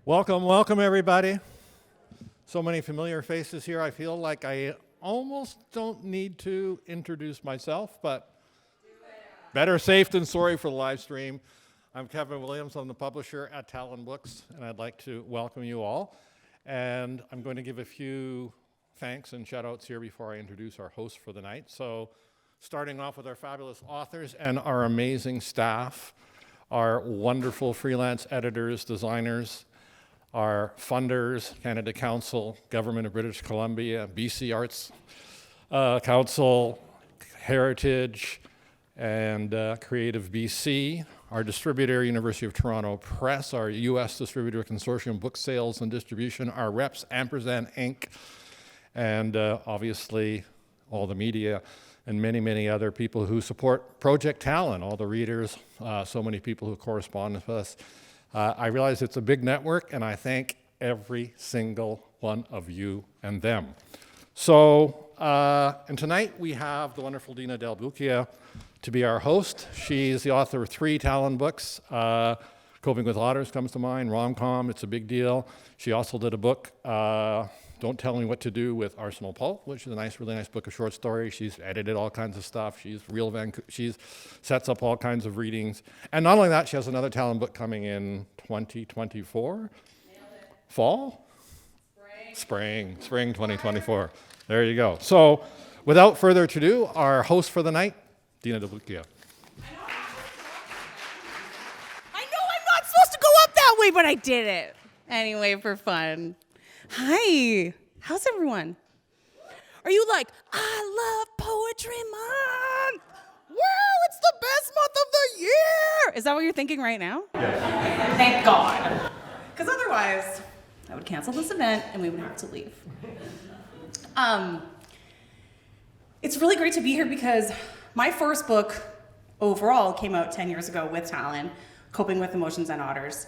Welcome, welcome everybody. So many familiar faces here. I feel like I almost don't need to introduce myself, but better safe than sorry for the live stream. I'm Kevin Williams. I'm the publisher at Talonbooks, and I'd like to welcome you all. And I'm going to give a few thanks and shout outs here before I introduce our host for the night. So starting off with our fabulous authors and our amazing staff, our wonderful freelance editors, designers, our funders, Canada Council, Government of British Columbia, BC Arts Council, Heritage, and Creative BC, our distributor, University of Toronto Press, our US distributor, Consortium Book Sales and Distribution, our reps, Ampersand Inc., and obviously all the media and many, many other people who support Project Talon, all the readers, so many people who correspond with us. I realize it's a big network, and I thank every single one of you and them. So, and tonight we have the wonderful Dina Del Bucchia to be our host. She's the author of 3 Talon books. Coping with Otters comes to mind, rom-com, it's a big deal. She also did a book, Don't Tell Me What to Do with Arsenal Pulp, which is a nice, really nice book of short stories. She's edited all kinds of stuff. She's sets up all kinds of readings. And not only that, she has another Talon book coming in 2024. Fall? Spring 2024. There you go. So without further ado, our host for the night, Dina Del Bucchia. I know I'm not supposed to go up that way, but I did it. Anyway, for fun. Hi, how's everyone? Are you like, I love Poetry Month? Wow, it's the best month of the year. Is that what you're thinking right now? Yes. Thank God. Because otherwise, I would cancel this event and we would have to leave. It's really great to be here because my first book overall came out 10 years ago with Talon, Coping with Emotions and Otters,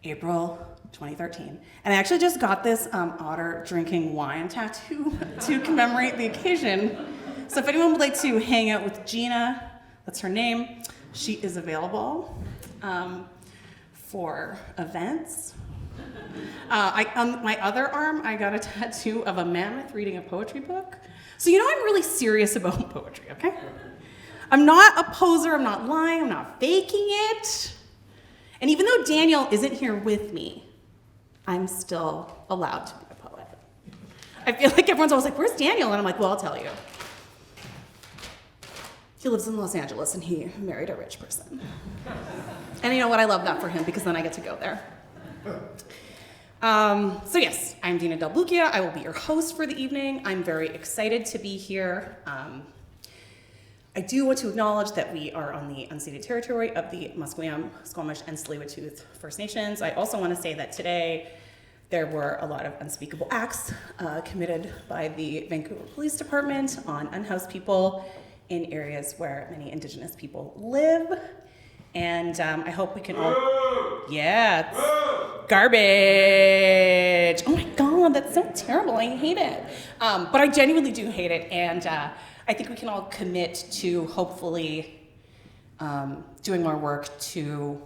April 2013. And I actually just got this otter drinking wine tattoo to commemorate the occasion. So if anyone would like to hang out with Gina, that's her name, she is available for events. On my other arm, I got a tattoo of a mammoth reading a poetry book. So you know I'm really serious about poetry, okay? I'm not a poser, I'm not lying, I'm not faking it. And even though Daniel isn't here with me, I'm still allowed to be a poet. I feel like everyone's always like, where's Daniel? And I'm like, well, I'll tell you. He lives in Los Angeles and he married a rich person. And you know what? I love that for him because then I get to go there. So yes, I'm Dina Del Bucchia. I will be your host for the evening. I'm very excited to be here. I do want to acknowledge that we are on the unceded territory of the Musqueam, Squamish, and Tsleil-Waututh First Nations. I also want to say that today there were a lot of unspeakable acts committed by the Vancouver Police Department on unhoused people in areas where many Indigenous people live. And I hope we can all... Yeah, it's garbage. Oh my God, that's so terrible. I hate it. But I genuinely do hate it. And I think we can all commit to hopefully doing more work to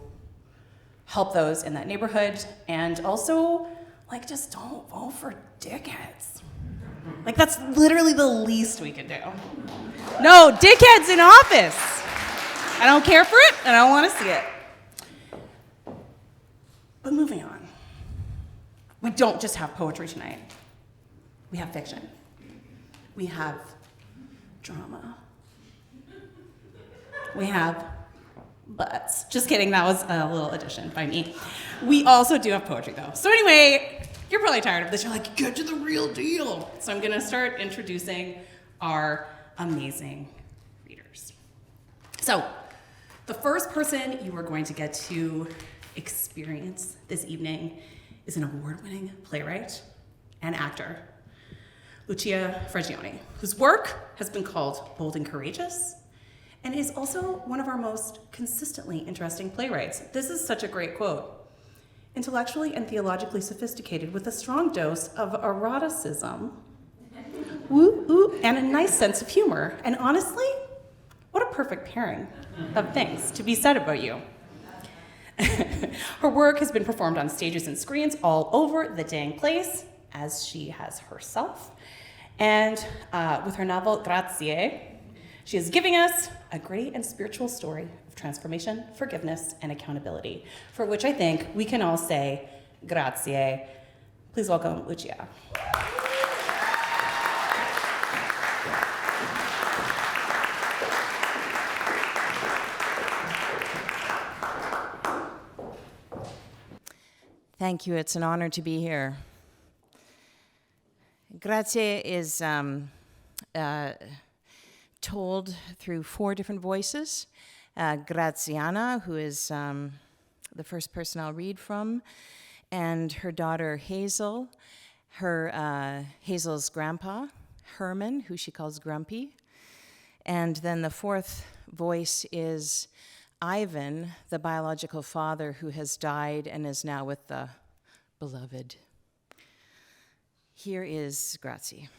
help those in that neighborhood, and also, like, just don't vote for dickheads. Like, that's literally the least we can do. No, dickheads in office. I don't care for it, and I don't want to see it. But moving on. We don't just have poetry tonight. We have fiction. We have drama. We have butts. Just kidding, that was a little addition by me. We also do have poetry though. So anyway, you're probably tired of this. You're like, get to the real deal. So I'm gonna start introducing our amazing readers. So the first person you are going to get to experience this evening is an award-winning playwright and actor, Lucia Frangione, whose work has been called bold and courageous, and is also one of our most consistently interesting playwrights. This is such a great quote. Intellectually and theologically sophisticated with a strong dose of eroticism, and a nice sense of humor. And honestly, what a perfect pairing of things to be said about you. Her work has been performed on stages and screens all over the dang place, as she has herself. And with her novel, Grazie, she is giving us a great and spiritual story of transformation, forgiveness, and accountability, for which I think we can all say, grazie. Please welcome Lucia. Thank you. It's an honor to be here. Grazie is told through 4 different voices. Graziana, who is the first person I'll read from, and her daughter Hazel, Hazel's grandpa, Herman, who she calls Grumpy. And then the 4th voice is Ivan, the biological father who has died and is now with the beloved. Here is Grazie.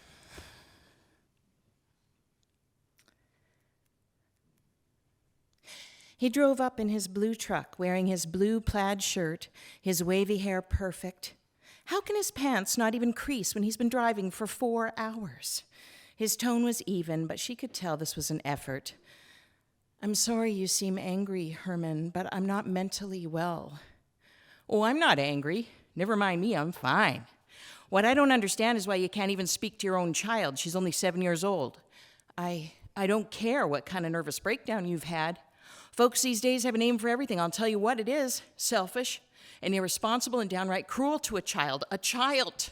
He drove up in his blue truck, wearing his blue plaid shirt, his wavy hair perfect. How can his pants not even crease when he's been driving for 4 hours? His tone was even, but she could tell this was an effort. I'm sorry you seem angry, Herman, but I'm not mentally well. Oh, I'm not angry. Never mind me, I'm fine. What I don't understand is why you can't even speak to your own child. She's only 7 years old. I don't care what kind of nervous breakdown you've had. Folks these days have a name for everything. I'll tell you what it is. Selfish and irresponsible and downright cruel to a child. A child.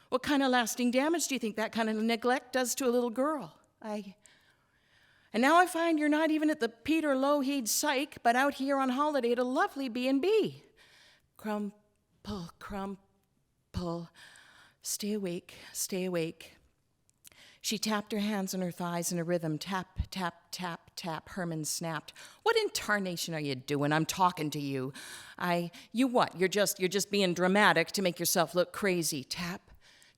What kind of lasting damage do you think that kind of neglect does to a little girl? And now I find you're not even at the Peter Lougheed Psych, but out here on holiday at a lovely B&B. Crumple, crumple. Stay awake, stay awake. She tapped her hands on her thighs in a rhythm. Tap, tap, tap, tap. Herman snapped. What in tarnation are you doing? I'm talking to you. You what? You're just being dramatic to make yourself look crazy. Tap,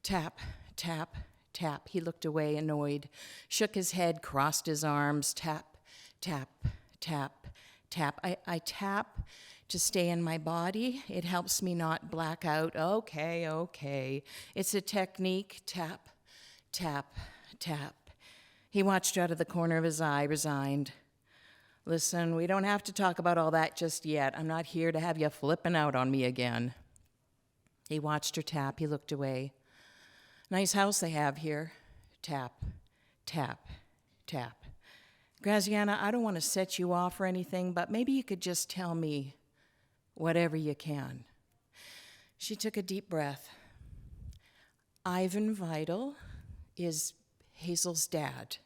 tap, tap, tap. He looked away, annoyed, shook his head, crossed his arms. Tap, tap, tap, tap. I tap to stay in my body. It helps me not black out. Okay. It's a technique. Tap, tap, tap. He watched her out of the corner of his eye, resigned. Listen, we don't have to talk about all that just yet. I'm not here to have you flipping out on me again. He watched her tap. He looked away. Nice house they have here. Tap, tap, tap. Graziana, I don't want to set you off or anything, but maybe you could just tell me whatever you can. She took a deep breath. Ivan Vidal is Hazel's dad.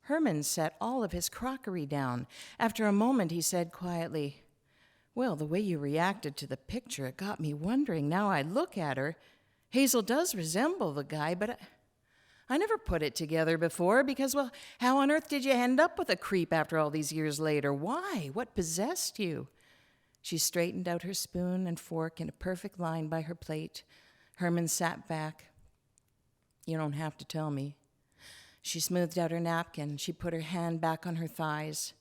Herman set all of his crockery down. After a moment, he said quietly, well, the way you reacted to the picture, it got me wondering. Now I look at her, Hazel does resemble the guy, but I never put it together before because, well, how on earth did you end up with a creep after all these years later? Why? What possessed you? She straightened out her spoon and fork in a perfect line by her plate. Herman sat back. You don't have to tell me. She smoothed out her napkin. She put her hand back on her thighs.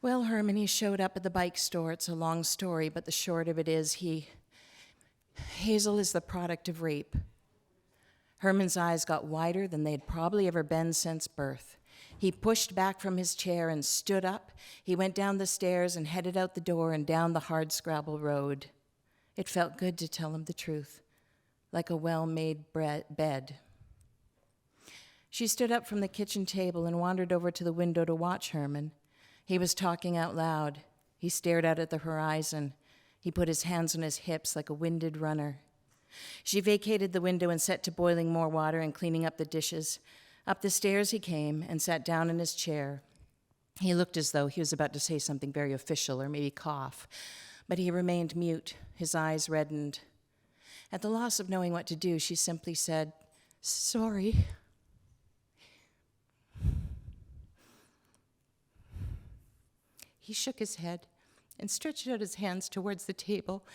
Well, Herman, he showed up at the bike store. It's a long story, but the short of it is Hazel is the product of rape. Herman's eyes got wider than they'd probably ever been since birth. He pushed back from his chair and stood up. He went down the stairs and headed out the door and down the hardscrabble road. It felt good to tell him the truth, like a well-made bed. She stood up from the kitchen table and wandered over to the window to watch Herman. He was talking out loud. He stared out at the horizon. He put his hands on his hips like a winded runner. She vacated the window and set to boiling more water and cleaning up the dishes. Up the stairs he came and sat down in his chair. He looked as though he was about to say something very official or maybe cough, but he remained mute. His eyes reddened. At the loss of knowing what to do, she simply said, "Sorry." He shook his head and stretched out his hands towards the table,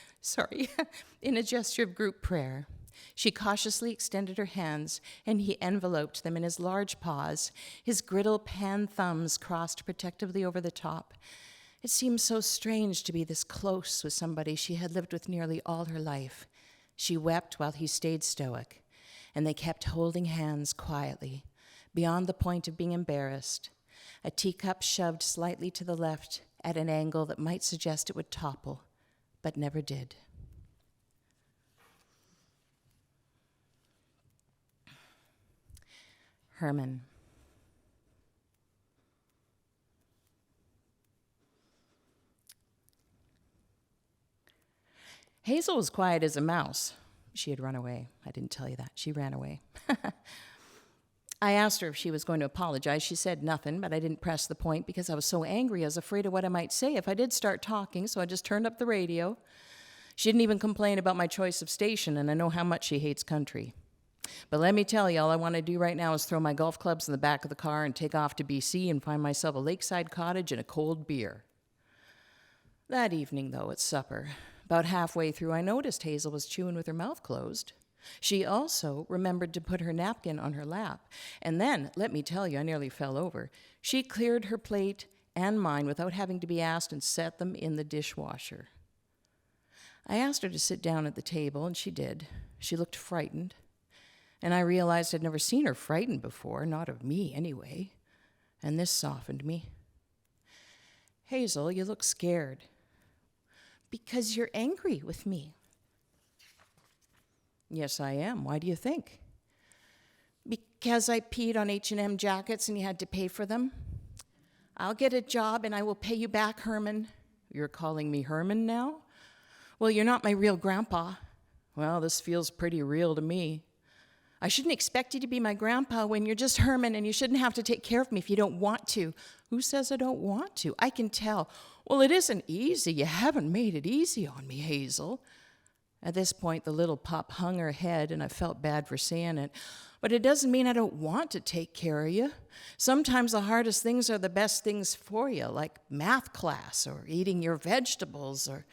in a gesture of group prayer. She cautiously extended her hands, and he enveloped them in his large paws, his griddle pan thumbs crossed protectively over the top. It seemed so strange to be this close with somebody she had lived with nearly all her life. She wept while he stayed stoic, and they kept holding hands quietly, beyond the point of being embarrassed, a teacup shoved slightly to the left at an angle that might suggest it would topple, but never did. Herman. Hazel was quiet as a mouse. She had run away. I didn't tell you that. She ran away. I asked her if she was going to apologize. She said nothing, but I didn't press the point because I was so angry. I was afraid of what I might say if I did start talking, so I just turned up the radio. She didn't even complain about my choice of station, and I know how much she hates country. But let me tell you, all I want to do right now is throw my golf clubs in the back of the car and take off to BC and find myself a lakeside cottage and a cold beer. That evening, though, at supper, about halfway through, I noticed Hazel was chewing with her mouth closed. She also remembered to put her napkin on her lap. And then, let me tell you, I nearly fell over. She cleared her plate and mine without having to be asked and set them in the dishwasher. I asked her to sit down at the table, and she did. She looked frightened. And I realized I'd never seen her frightened before, not of me anyway. And this softened me. Hazel, you look scared. Because you're angry with me. Yes, I am. Why do you think? Because I peed on H&M jackets and you had to pay for them? I'll get a job and I will pay you back, Herman. You're calling me Herman now? Well, you're not my real grandpa. Well, this feels pretty real to me. I shouldn't expect you to be my grandpa when you're just Herman, and you shouldn't have to take care of me if you don't want to. Who says I don't want to? I can tell. Well, it isn't easy. You haven't made it easy on me, Hazel. At this point, the little pup hung her head, and I felt bad for saying it. But it doesn't mean I don't want to take care of you. Sometimes the hardest things are the best things for you, like math class or eating your vegetables or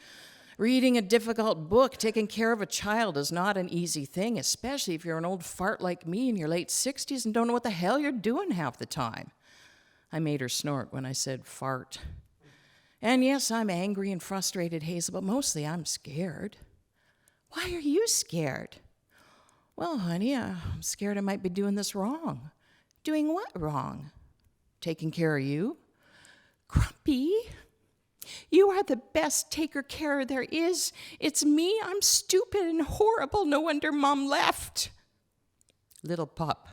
reading a difficult book. Taking care of a child is not an easy thing, especially if you're an old fart like me in your late 60s and don't know what the hell you're doing half the time. I made her snort when I said fart. And yes, I'm angry and frustrated, Hazel, but mostly I'm scared. Why are you scared? Well, honey, I'm scared I might be doing this wrong. Doing what wrong? Taking care of you? Grumpy? You are the best taker care there is. It's me. I'm stupid and horrible. No wonder Mom left. Little pup,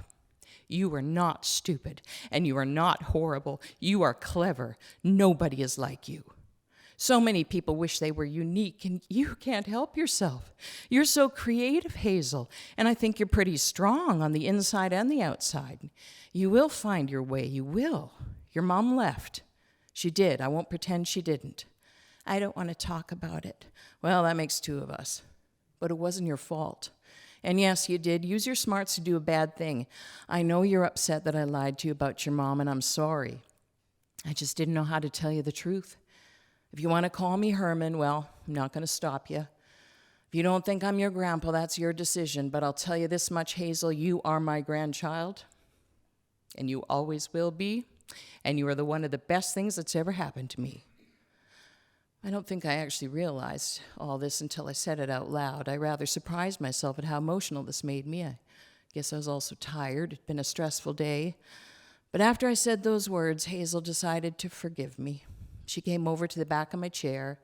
you are not stupid, and you are not horrible. You are clever. Nobody is like you. So many people wish they were unique, and you can't help yourself. You're so creative, Hazel, and I think you're pretty strong on the inside and the outside. You will find your way. You will. Your mom left. She did. I won't pretend she didn't. I don't want to talk about it. Well, that makes two of us. But it wasn't your fault. And yes, you did use your smarts to do a bad thing. I know you're upset that I lied to you about your mom, and I'm sorry. I just didn't know how to tell you the truth. If you want to call me Herman, well, I'm not going to stop you. If you don't think I'm your grandpa, that's your decision. But I'll tell you this much, Hazel, you are my grandchild. And you always will be. And you are the one of the best things that's ever happened to me. I don't think I actually realized all this until I said it out loud. I rather surprised myself at how emotional this made me. I guess I was also tired. It'd been a stressful day. But after I said those words, Hazel decided to forgive me. She came over to the back of my chair,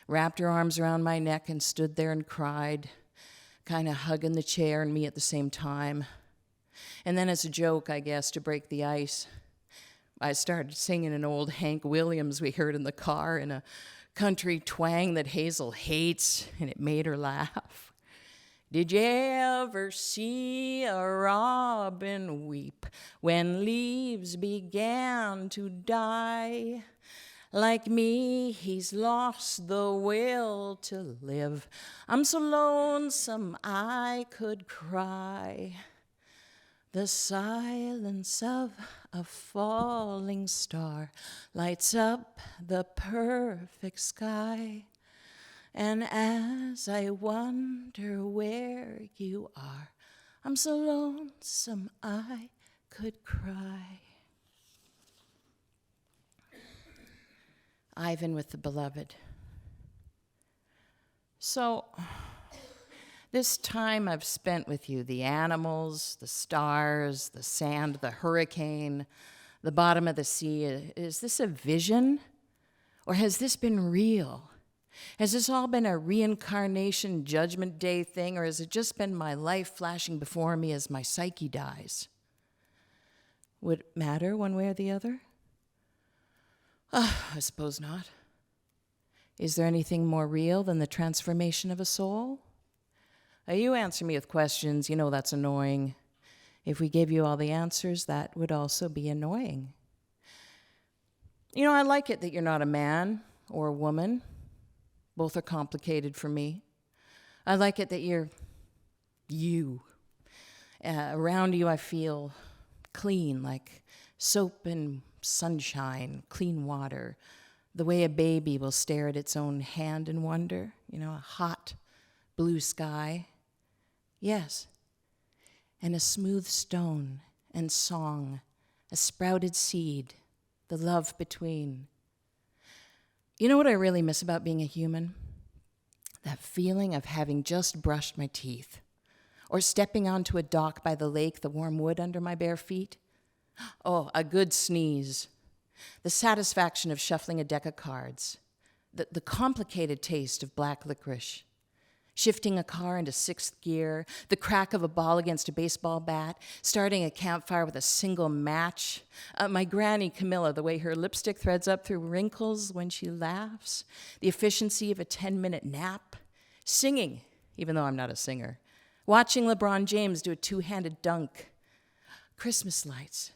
wrapped her arms around my neck, and stood there and cried, kind of hugging the chair and me at the same time. And then as a joke, I guess, to break the ice, I started singing an old Hank Williams we heard in the car in a country twang that Hazel hates, and it made her laugh. Did you ever see a robin weep when leaves began to die? Like me, he's lost the will to live. I'm so lonesome I could cry. The silence of a falling star lights up the perfect sky. And as I wonder where you are, I'm so lonesome I could cry. Ivan with the beloved. So, this time I've spent with you, the animals, the stars, the sand, the hurricane, the bottom of the sea, is this a vision? Or has this been real? Has this all been a reincarnation Judgment Day thing, or has it just been my life flashing before me as my psyche dies? Would it matter one way or the other? I suppose not. Is there anything more real than the transformation of a soul? You answer me with questions, you know that's annoying. If we gave you all the answers, that would also be annoying. You know, I like it that you're not a man or a woman. Both are complicated for me. I like it that you're you. Around you I feel clean, like soap and sunshine, clean water, the way a baby will stare at its own hand in wonder, you know, a hot blue sky. Yes, and a smooth stone and song, a sprouted seed, the love between. You know what I really miss about being a human? That feeling of having just brushed my teeth, or stepping onto a dock by the lake, the warm wood under my bare feet. Oh, a good sneeze. The satisfaction of shuffling a deck of cards. The complicated taste of black licorice. Shifting a car into sixth gear. The crack of a ball against a baseball bat. Starting a campfire with a single match. My granny Camilla, the way her lipstick threads up through wrinkles when she laughs. The efficiency of a 10-minute nap. Singing, even though I'm not a singer. Watching LeBron James do a two-handed dunk. Christmas lights.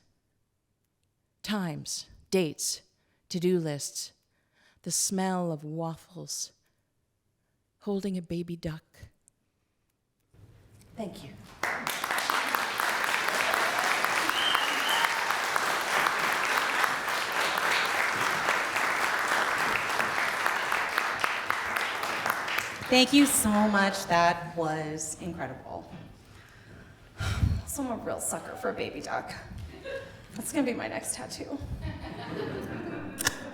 Times, dates, to-do lists, the smell of waffles, holding a baby duck. Thank you. Thank you so much. That was incredible. So I'm a real sucker for a baby duck. That's gonna be my next tattoo.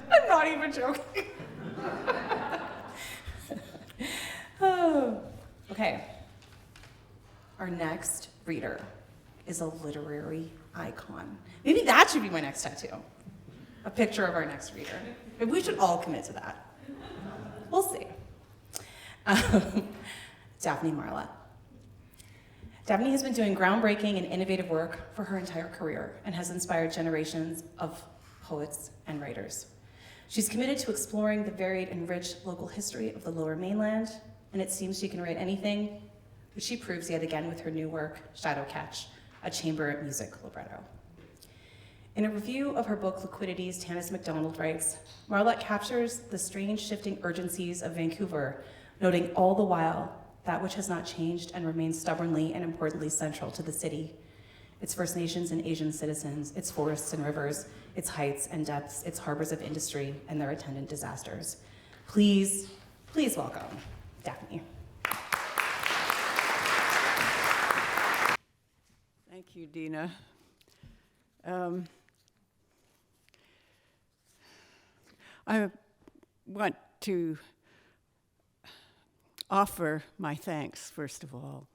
I'm not even joking. Oh. Okay. Our next reader is a literary icon. Maybe that should be my next tattoo. A picture of our next reader. Maybe we should all commit to that. We'll see. Daphne Marla. Daphne has been doing groundbreaking and innovative work for her entire career and has inspired generations of poets and writers. She's committed to exploring the varied and rich local history of the Lower Mainland, and it seems she can write anything, which she proves yet again with her new work, Shadowcatch, a chamber music libretto. In a review of her book Liquidities, Tanis MacDonald writes, Marla captures the strange shifting urgencies of Vancouver, noting all the while that which has not changed and remains stubbornly and importantly central to the city. Its First Nations and Asian citizens, its forests and rivers, its heights and depths, its harbors of industry, and their attendant disasters. Please welcome Daphne. Thank you, Dina. I want to offer my thanks, first of all.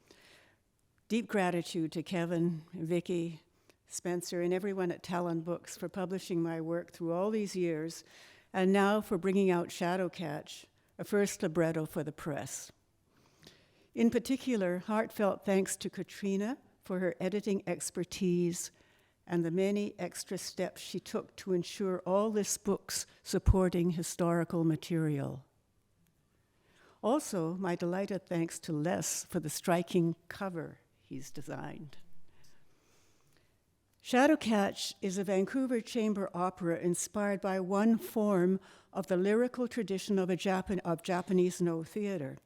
Deep gratitude to Kevin, Vicky, Spencer, and everyone at Talonbooks for publishing my work through all these years, and now for bringing out Shadowcatch, a first libretto for the press. In particular, heartfelt thanks to Katrina for her editing expertise and the many extra steps she took to ensure all this book's supporting historical material. Also, my delighted thanks to Les for the striking cover he's designed. Shadowcatch is a Vancouver chamber opera inspired by one form of the lyrical tradition of Japanese no theater.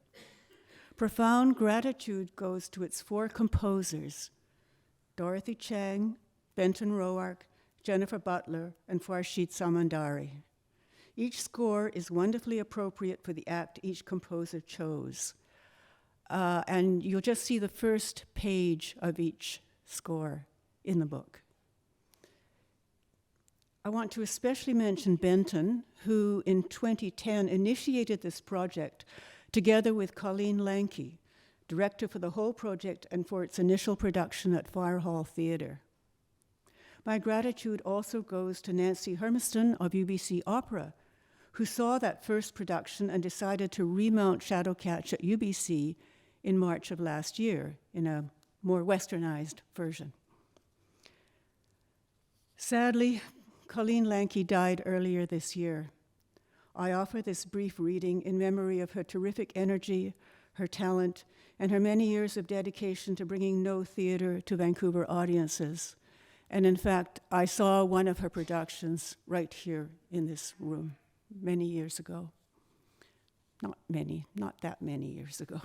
Profound gratitude goes to its four composers, Dorothy Chang, Benton Roark, Jennifer Butler, and Farshid Samandari. Each score is wonderfully appropriate for the act each composer chose. And you'll just see the first page of each score in the book. I want to especially mention Benton, who in 2010 initiated this project together with Colleen Lanke, director for the whole project and for its initial production at Pyatt Hall Theatre. My gratitude also goes to Nancy Hermiston of UBC Opera, who saw that first production and decided to remount Shadowcatch at UBC in March of last year in a more westernized version. Sadly, Colleen Lanke died earlier this year. I offer this brief reading in memory of her terrific energy, her talent, and her many years of dedication to bringing no theater to Vancouver audiences. And in fact, I saw one of her productions right here in this room many years ago. Not that many years ago.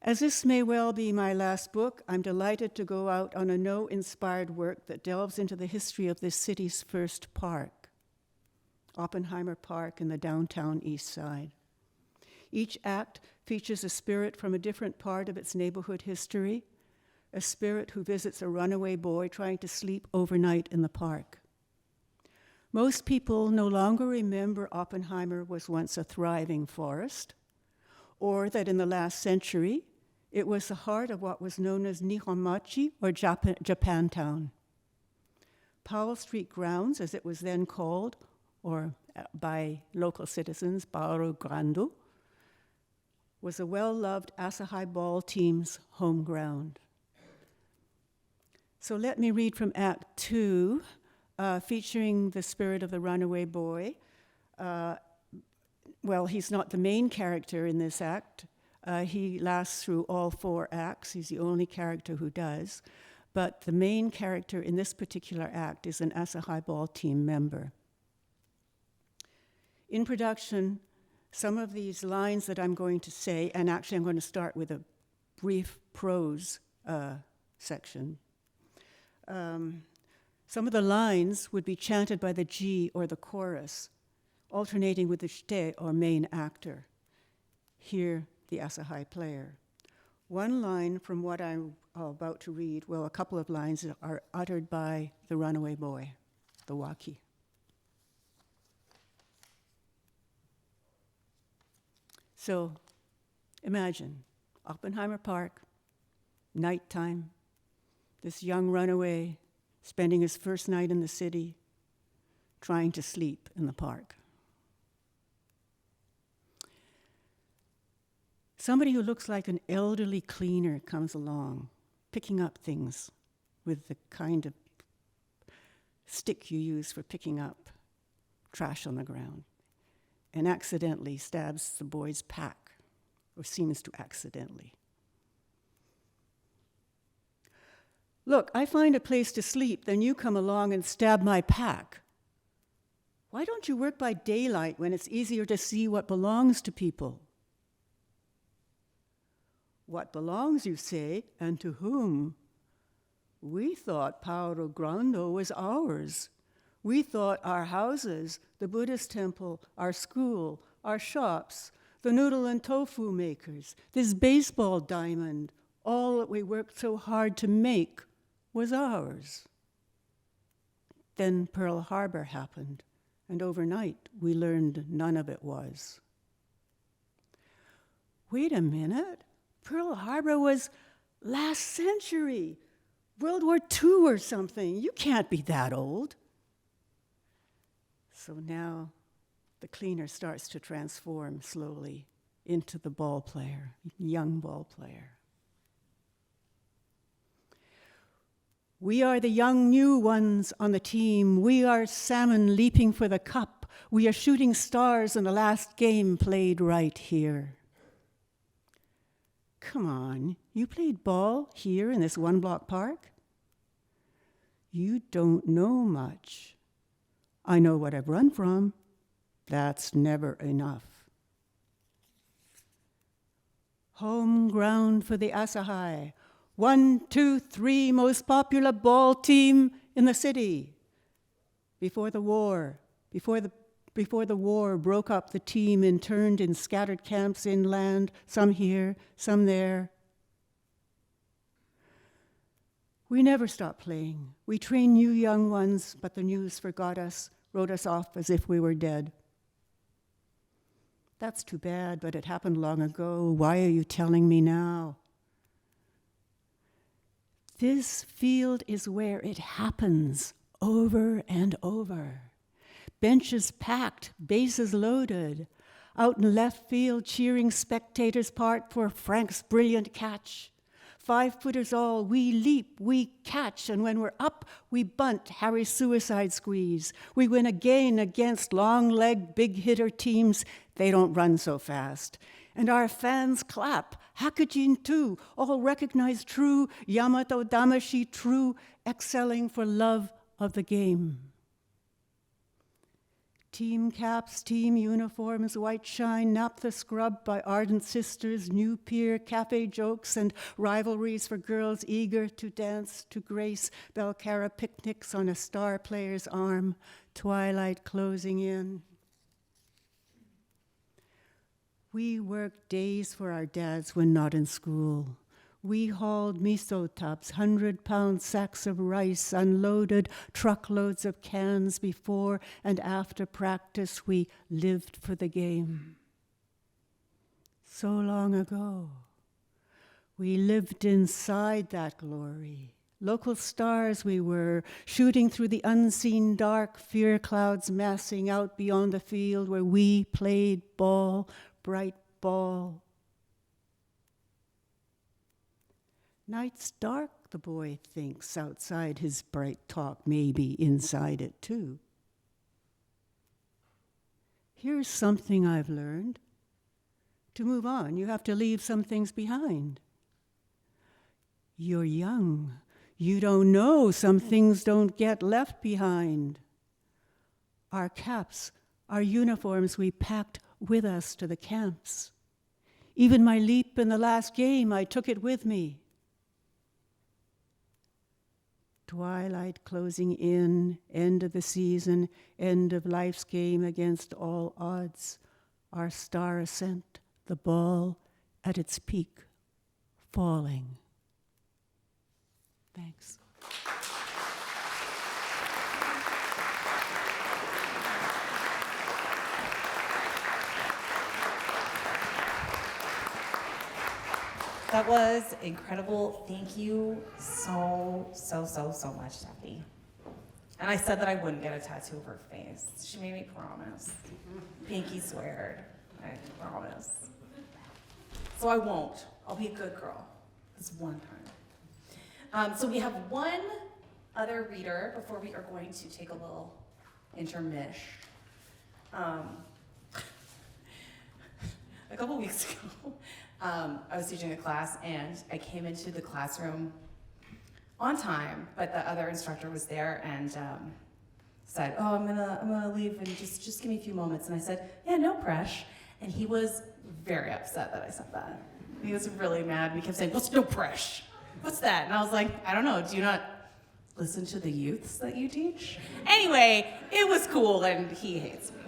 As this may well be my last book, I'm delighted to go out on a no-inspired work that delves into the history of this city's first park, Oppenheimer Park in the downtown east side. Each act features a spirit from a different part of its neighborhood history, a spirit who visits a runaway boy trying to sleep overnight in the park. Most people no longer remember Oppenheimer was once a thriving forest, or that in the last century, it was the heart of what was known as Nihonmachi, or Japantown. Powell Street Grounds, as it was then called, or by local citizens, Bauru Grande, was a well-loved Asahi ball team's home ground. So let me read from Act 2, featuring the spirit of the runaway boy. Well, he's not the main character in this act. He lasts through all 4 acts. He's the only character who does. But the main character in this particular act is an Asahi ball team member. In production, some of these lines that I'm going to say, and actually I'm going to start with a brief prose section. Some of the lines would be chanted by the G or the chorus, alternating with the shite or main actor. Here, the Asahi player. One line from what I'm about to read, well, a couple of lines are uttered by the runaway boy, the waki. So, imagine Oppenheimer Park, nighttime, this young runaway spending his first night in the city, trying to sleep in the park. Somebody who looks like an elderly cleaner comes along, picking up things with the kind of stick you use for picking up trash on the ground, and accidentally stabs the boy's pack, or seems to accidentally. Look, I find a place to sleep, then you come along and stab my pack. Why don't you work by daylight when it's easier to see what belongs to people? What belongs, you say, and to whom? We thought Paolo Grande was ours. We thought our houses, the Buddhist temple, our school, our shops, the noodle and tofu makers, this baseball diamond, all that we worked so hard to make was ours. Then Pearl Harbor happened, and overnight we learned none of it was. Wait a minute, Pearl Harbor was last century, World War II or something. You can't be that old. So now the cleaner starts to transform slowly into the ball player, young ball player. We are the young new ones on the team. We are salmon leaping for the cup. We are shooting stars in the last game played right here. Come on, you played ball here in this one-block park? You don't know much. I know what I've run from. That's never enough. Home ground for the Asahi. 1, 2, 3, most popular ball team in the city. Before the war broke up the team interned in scattered camps inland, some here, some there. We never stopped playing. We trained new young ones, but the news forgot us, wrote us off as if we were dead. That's too bad, but it happened long ago. Why are you telling me now? This field is where it happens over and over. Benches packed, bases loaded. Out in left field, cheering spectators part for Frank's brilliant catch. 5-footers all, we leap, we catch, and when we're up, we bunt Harry's suicide squeeze. We win again against long-legged, big-hitter teams. They don't run so fast. And our fans clap, Hakujin too, all recognize true, Yamato Damashi true, excelling for love of the game. Team caps, team uniforms, white shine, naphtha scrubbed by ardent sisters, new peer, cafe jokes, and rivalries for girls eager to dance to grace, Belcara picnics on a star player's arm, twilight closing in. We worked days for our dads when not in school. We hauled miso tubs, 100-pound sacks of rice, unloaded truckloads of cans before and after practice. We lived for the game. So long ago, we lived inside that glory. Local stars we were, shooting through the unseen dark, fear clouds massing out beyond the field where we played ball, bright ball. Night's dark, the boy thinks, outside his bright talk, maybe inside it too. Here's something I've learned. To move on, you have to leave some things behind. You're young. You don't know some things don't get left behind. Our caps, our uniforms we packed with us to the camps. Even my leap in the last game, I took it with me. Twilight closing in, end of the season, end of life's game against all odds. Our star ascent, the ball at its peak, falling. Thanks. That was incredible. Thank you so much, Stephanie. And I said that I wouldn't get a tattoo of her face. She made me promise. Pinky sweared. I promise. So I won't. I'll be a good girl. This one time. So we have one other reader before we are going to take a little intermish. A couple weeks ago, I was teaching a class and I came into the classroom on time, but the other instructor was there and said, "Oh, I'm gonna leave and just give me a few moments." And I said, "Yeah, no press." And he was very upset that I said that. He was really mad. We kept saying, "What's no press? What's that?" And I was like, "I don't know. Do you not listen to the youths that you teach?" Anyway, it was cool and he hates me.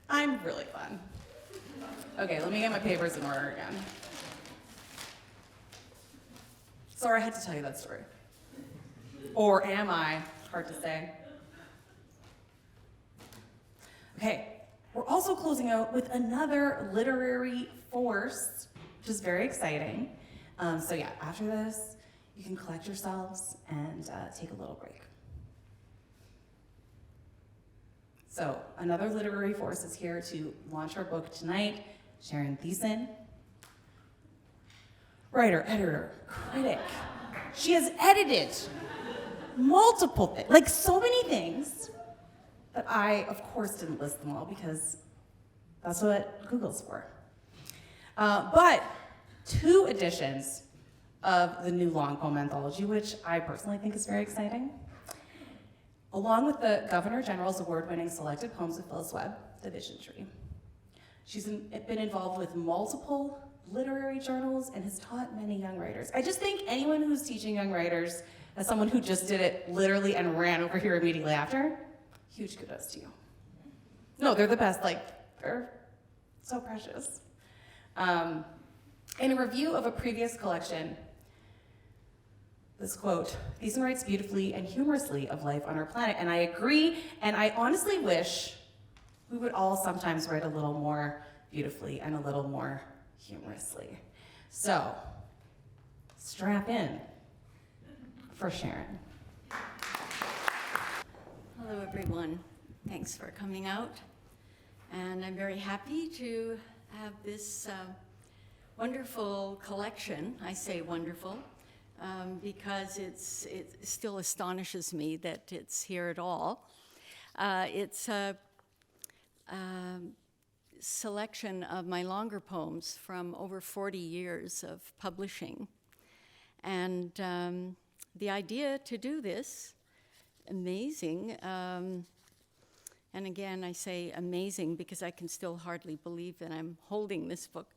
I'm really fun. Okay, let me get my papers in order again. Sorry I had to tell you that story. Or am I? Hard to say. Okay, we're also closing out with another literary force, which is very exciting. So yeah, after this, you can collect yourselves and take a little break. So another literary force is here to launch our book tonight, Sharon Thiessen. Writer, editor, critic. She has edited multiple things, like so many things, that I, of course, didn't list them all because that's what Google's for. But 2 editions of the new long poem anthology, which I personally think is very exciting. Along with the Governor General's award-winning Selected Poems of Phyllis Webb, The Vision Tree. She's been involved with multiple literary journals and has taught many young writers. I just think anyone who's teaching young writers, as someone who just did it literally and ran over here immediately after, huge kudos to you. No, they're the best, like, they're so precious. In a review of a previous collection, this quote, "Thiessen writes beautifully and humorously of life on our planet," and I agree, and I honestly wish we would all sometimes write a little more beautifully and a little more humorously. So, strap in for Sharon. Hello, everyone. Thanks for coming out. And I'm very happy to have this wonderful collection. I say wonderful because it still astonishes me that it's here at all. It's a selection of my longer poems from over 40 years of publishing. And the idea to do this, amazing, and again I say amazing because I can still hardly believe that I'm holding this book,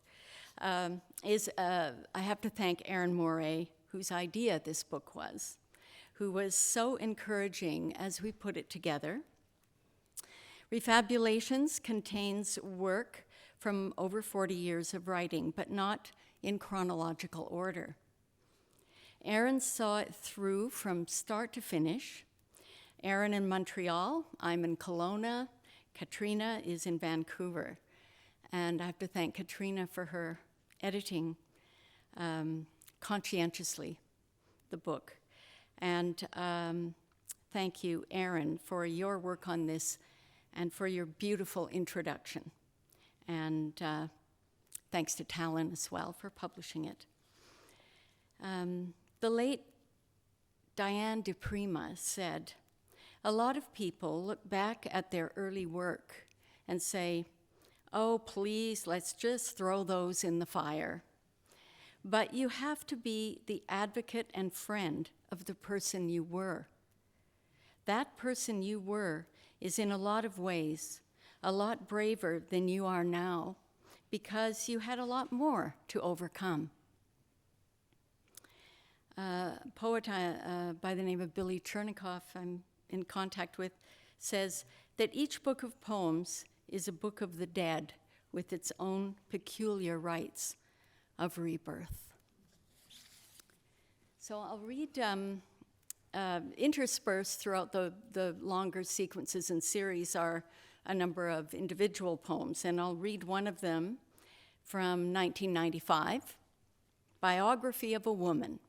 is I have to thank Aaron Moray, whose idea this book was, who was so encouraging as we put it together. Refabulations contains work from over 40 years of writing, but not in chronological order. Aaron saw it through from start to finish. Aaron in Montreal, I'm in Kelowna, Katrina is in Vancouver. And I have to thank Katrina for her editing conscientiously the book. And thank you, Aaron, for your work on this and for your beautiful introduction. And thanks to Talon as well for publishing it. The late Diane de Prima said, "A lot of people look back at their early work and say, 'Oh, please, let's just throw those in the fire.' But you have to be the advocate and friend of the person you were. That person you were is in a lot of ways a lot braver than you are now because you had a lot more to overcome." A poet by the name of Billy Chernikoff I'm in contact with says that each book of poems is a book of the dead with its own peculiar rites of rebirth. So I'll read interspersed throughout the longer sequences and series are a number of individual poems, and I'll read one of them from 1995, Biography of a Woman.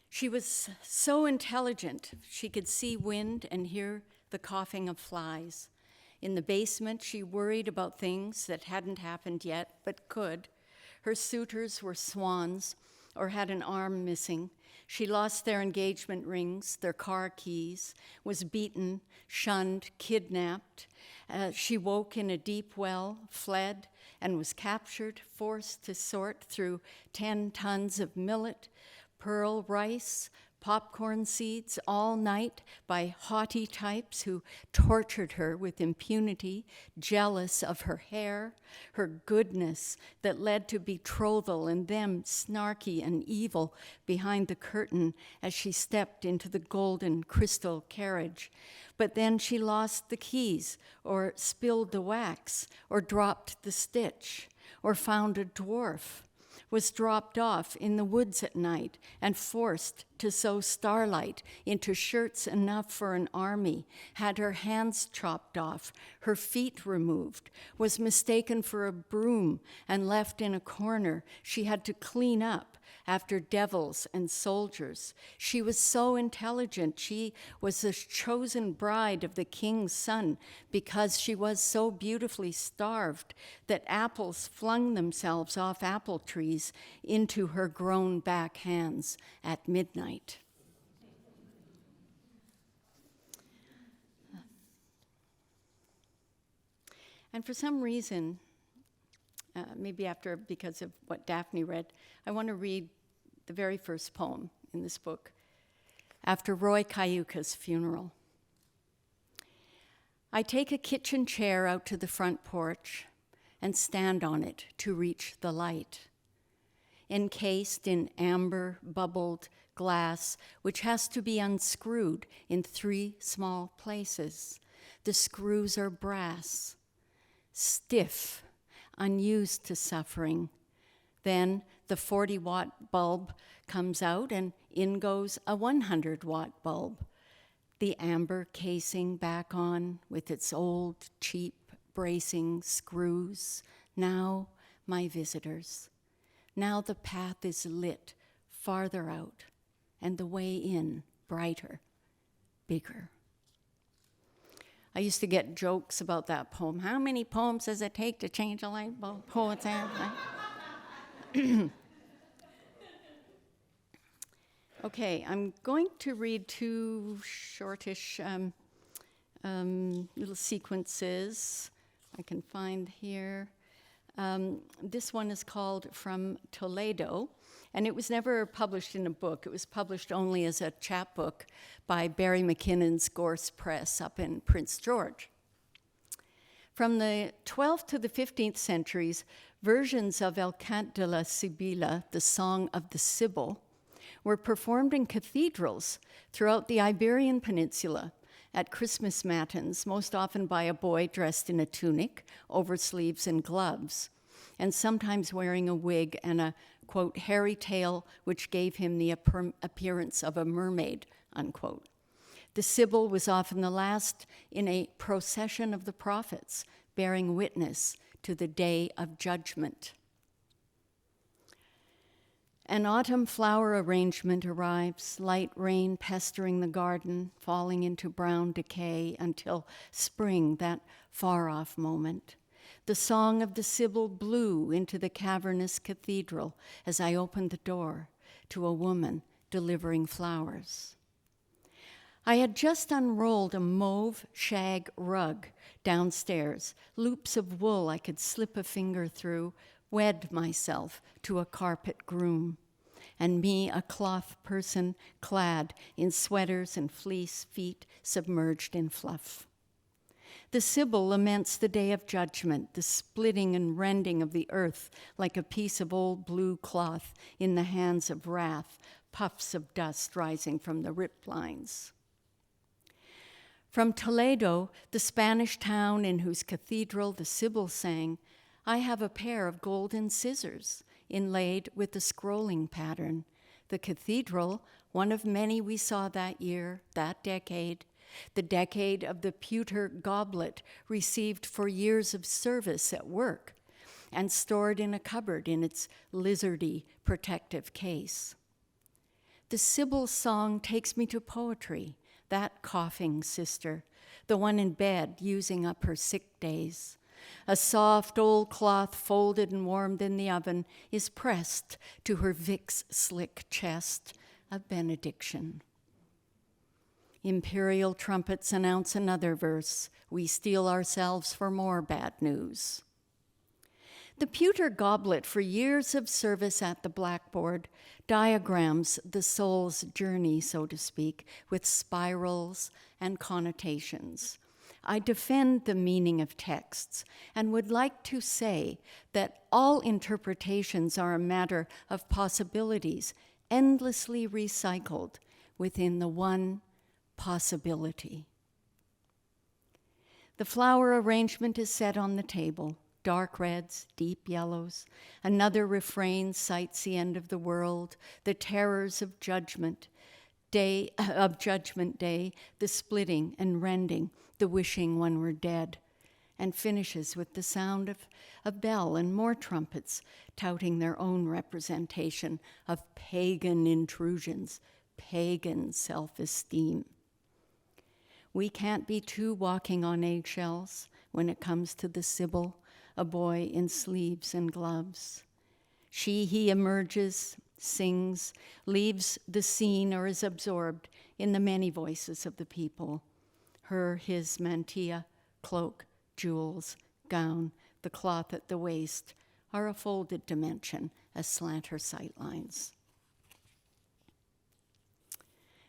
She was so intelligent, she could see wind and hear the coughing of flies. In the basement, she worried about things that hadn't happened yet, but could. Her suitors were swans or had an arm missing. She lost their engagement rings, their car keys, was beaten, shunned, kidnapped. She woke in a deep well, fled, and was captured, forced to sort through 10 tons of millet, pearl rice, popcorn seeds all night by haughty types who tortured her with impunity, jealous of her hair, her goodness that led to betrothal and them snarky and evil behind the curtain as she stepped into the golden crystal carriage. But then she lost the keys or spilled the wax or dropped the stitch or found a dwarf, was dropped off in the woods at night and forced to sew starlight into shirts enough for an army, had her hands chopped off, her feet removed, was mistaken for a broom and left in a corner she had to clean up after devils and soldiers. She was so intelligent, she was the chosen bride of the king's son because she was so beautifully starved that apples flung themselves off apple trees into her grown back hands at midnight. And for some reason, maybe because of what Daphne read, I want to read the very first poem in this book, After Roy Cayuca's Funeral. I take a kitchen chair out to the front porch and stand on it to reach the light, encased in amber bubbled glass, which has to be unscrewed in 3 small places. The screws are brass, stiff, unused to suffering, Then the 40-watt bulb comes out and in goes a 100-watt bulb. The amber casing back on with its old, cheap bracing screws. Now my visitors. Now the path is lit farther out and the way in brighter, bigger. I used to get jokes about that poem. How many poems does it take to change a light bulb? Poets have. Okay, I'm going to read two shortish little sequences I can find here. This one is called From Toledo, and it was never published in a book. It was published only as a chapbook by Barry McKinnon's Gorse Press up in Prince George. From the 12th to the 15th centuries, versions of El Cant de la Sibila, the Song of the Sibyl, were performed in cathedrals throughout the Iberian Peninsula at Christmas matins, most often by a boy dressed in a tunic, oversleeves and gloves, and sometimes wearing a wig and a, quote, hairy tail which gave him the appearance of a mermaid, unquote. The Sibyl was often the last in a procession of the prophets, bearing witness to the day of judgment. An autumn flower arrangement arrives, light rain pestering the garden, falling into brown decay until spring, that far-off moment. The song of the Sibyl blew into the cavernous cathedral as I opened the door to a woman delivering flowers. I had just unrolled a mauve shag rug downstairs, loops of wool I could slip a finger through, wed myself to a carpet groom, and me a cloth person clad in sweaters and fleece, feet submerged in fluff. The Sibyl laments the day of judgment, the splitting and rending of the earth like a piece of old blue cloth in the hands of wrath, puffs of dust rising from the rip lines. From Toledo, the Spanish town in whose cathedral the Sibyl sang, I have a pair of golden scissors inlaid with a scrolling pattern. The cathedral, one of many we saw that year, that decade, the decade of the pewter goblet received for years of service at work and stored in a cupboard in its lizardy protective case. The Sibyl's song takes me to poetry, that coughing sister, the one in bed using up her sick days. A soft old cloth folded and warmed in the oven is pressed to her Vic's slick chest, a benediction. Imperial trumpets announce another verse. We steel ourselves for more bad news. The pewter goblet, for years of service at the blackboard, diagrams the soul's journey, so to speak, with spirals and connotations. I defend the meaning of texts and would like to say that all interpretations are a matter of possibilities, endlessly recycled within the one possibility. The flower arrangement is set on the table. Dark reds, deep yellows. Another refrain cites the end of the world, the terrors of Judgment Day, the splitting and rending, the wishing one were dead, and finishes with the sound of a bell and more trumpets touting their own representation of pagan intrusions, pagan self-esteem. We can't be too walking on eggshells when it comes to the Sibyl, a boy in sleeves and gloves. He emerges, sings, leaves the scene or is absorbed in the many voices of the people. Her, his mantilla, cloak, jewels, gown, the cloth at the waist are a folded dimension aslant her sightlines.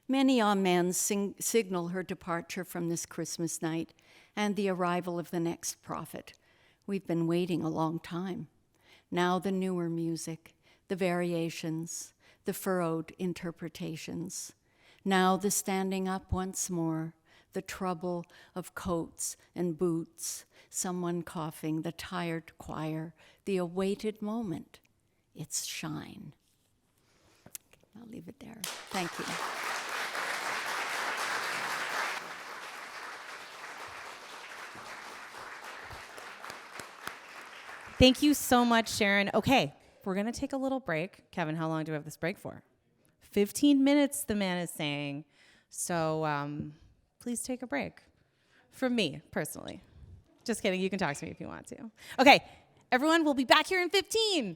Many amens signal her departure from this Christmas night and the arrival of the next prophet. We've been waiting a long time. Now the newer music, the variations, the furrowed interpretations. Now the standing up once more, the trouble of coats and boots, someone coughing, the tired choir, the awaited moment. its shine. I'll leave it there. Thank you. Thank you so much, Sharon. Okay, we're going to take a little break. Kevin, how long do we have this break for? 15 minutes, the man is saying. So please take a break. From me, personally. Just kidding. You can talk to me if you want to. Okay, everyone, we'll be back here in 15.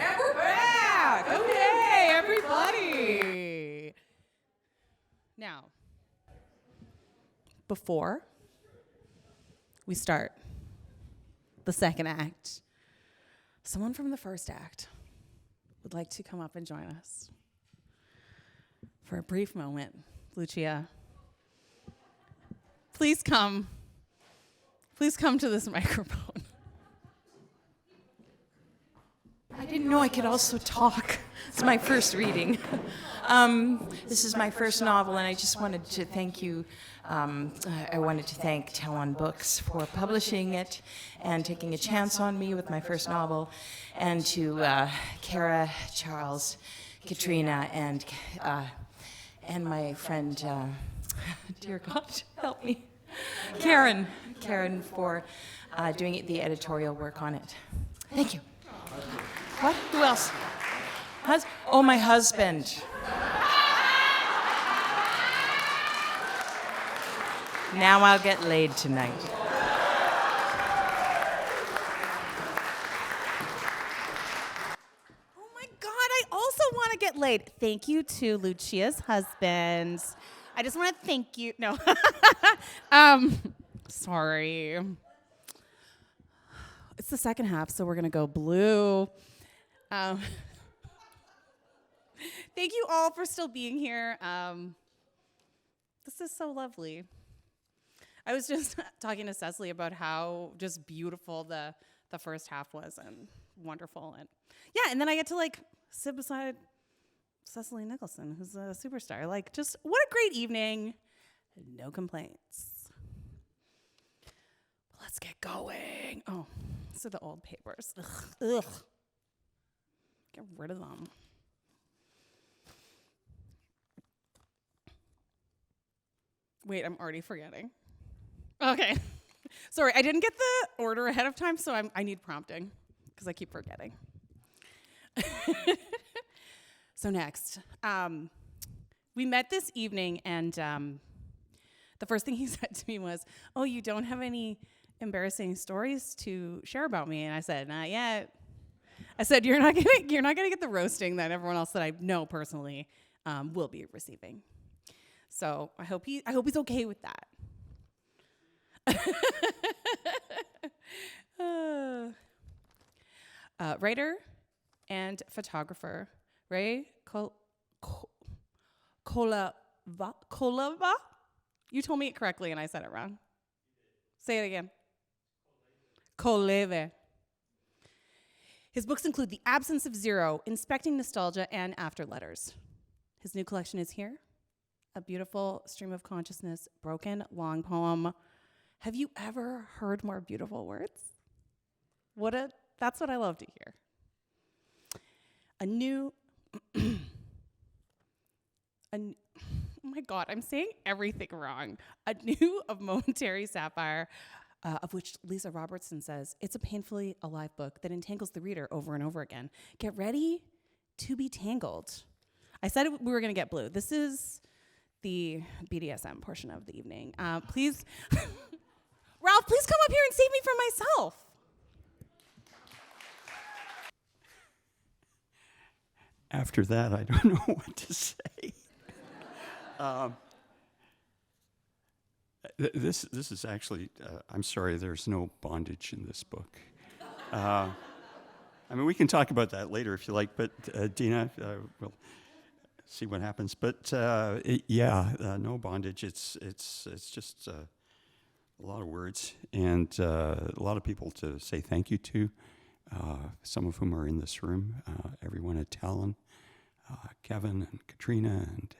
And we're back. Okay, everybody. Now, before we start the second act, someone from the first act would like to come up and join us for a brief moment. Lucia, please come. Please come to this microphone. I didn't know I could also talk. It's my first reading. This is my first novel, and I just wanted to thank you. I wanted to thank Talonbooks for publishing it and taking a chance on me with my first novel, and to Kara, Charles, Katrina, and my friend, dear God, help me, Karen for doing the editorial work on it. Thank you. What? Who else? My husband. Now I'll get laid tonight. Oh my God, I also want to get laid. Thank you to Lucia's husband. I just want to thank you. No. Sorry. It's the second half, so we're going to go blue. Thank you all for still being here. This is so lovely. I was just talking to Cecily about how just beautiful the first half was and wonderful. And yeah, and then I get to sit beside Cecily Nicholson, who's a superstar. Just what a great evening. No complaints. Let's get going. Oh, these are the old papers. Ugh. Get rid of them. Wait, I'm already forgetting. Okay. Sorry, I didn't get the order ahead of time, so I need prompting because I keep forgetting. So next, we met this evening, and the first thing he said to me was, "Oh, you don't have any embarrassing stories to share about me?" And I said, "Not yet." I said, "You're not gonna get the roasting that everyone else that I know personally will be receiving." So I hope he's okay with that. Writer and photographer Ray Kolewe. You told me it correctly and I said it wrong. Say it again. Kolewe. His books include The Absence of Zero, Inspecting Nostalgia, and After Letters. His new collection is here. A beautiful stream of consciousness, broken, long poem. Have you ever heard more beautiful words? That's what I love to hear. Oh my God, I'm saying everything wrong. A new of Momentary, Sapphire, of which Lisa Robertson says, it's a painfully alive book that entangles the reader over and over again. Get ready to be tangled. I said we were going to get blue. This is the BDSM portion of the evening. Please, Ralph, please come up here and save me from myself. After that, I don't know what to say. This is actually, I'm sorry, there's no bondage in this book. I mean, we can talk about that later if you like, but Dina, we'll see what happens. But no bondage. It's just a lot of words, and a lot of people to say thank you to, some of whom are in this room, everyone at Talon, Kevin and Katrina, and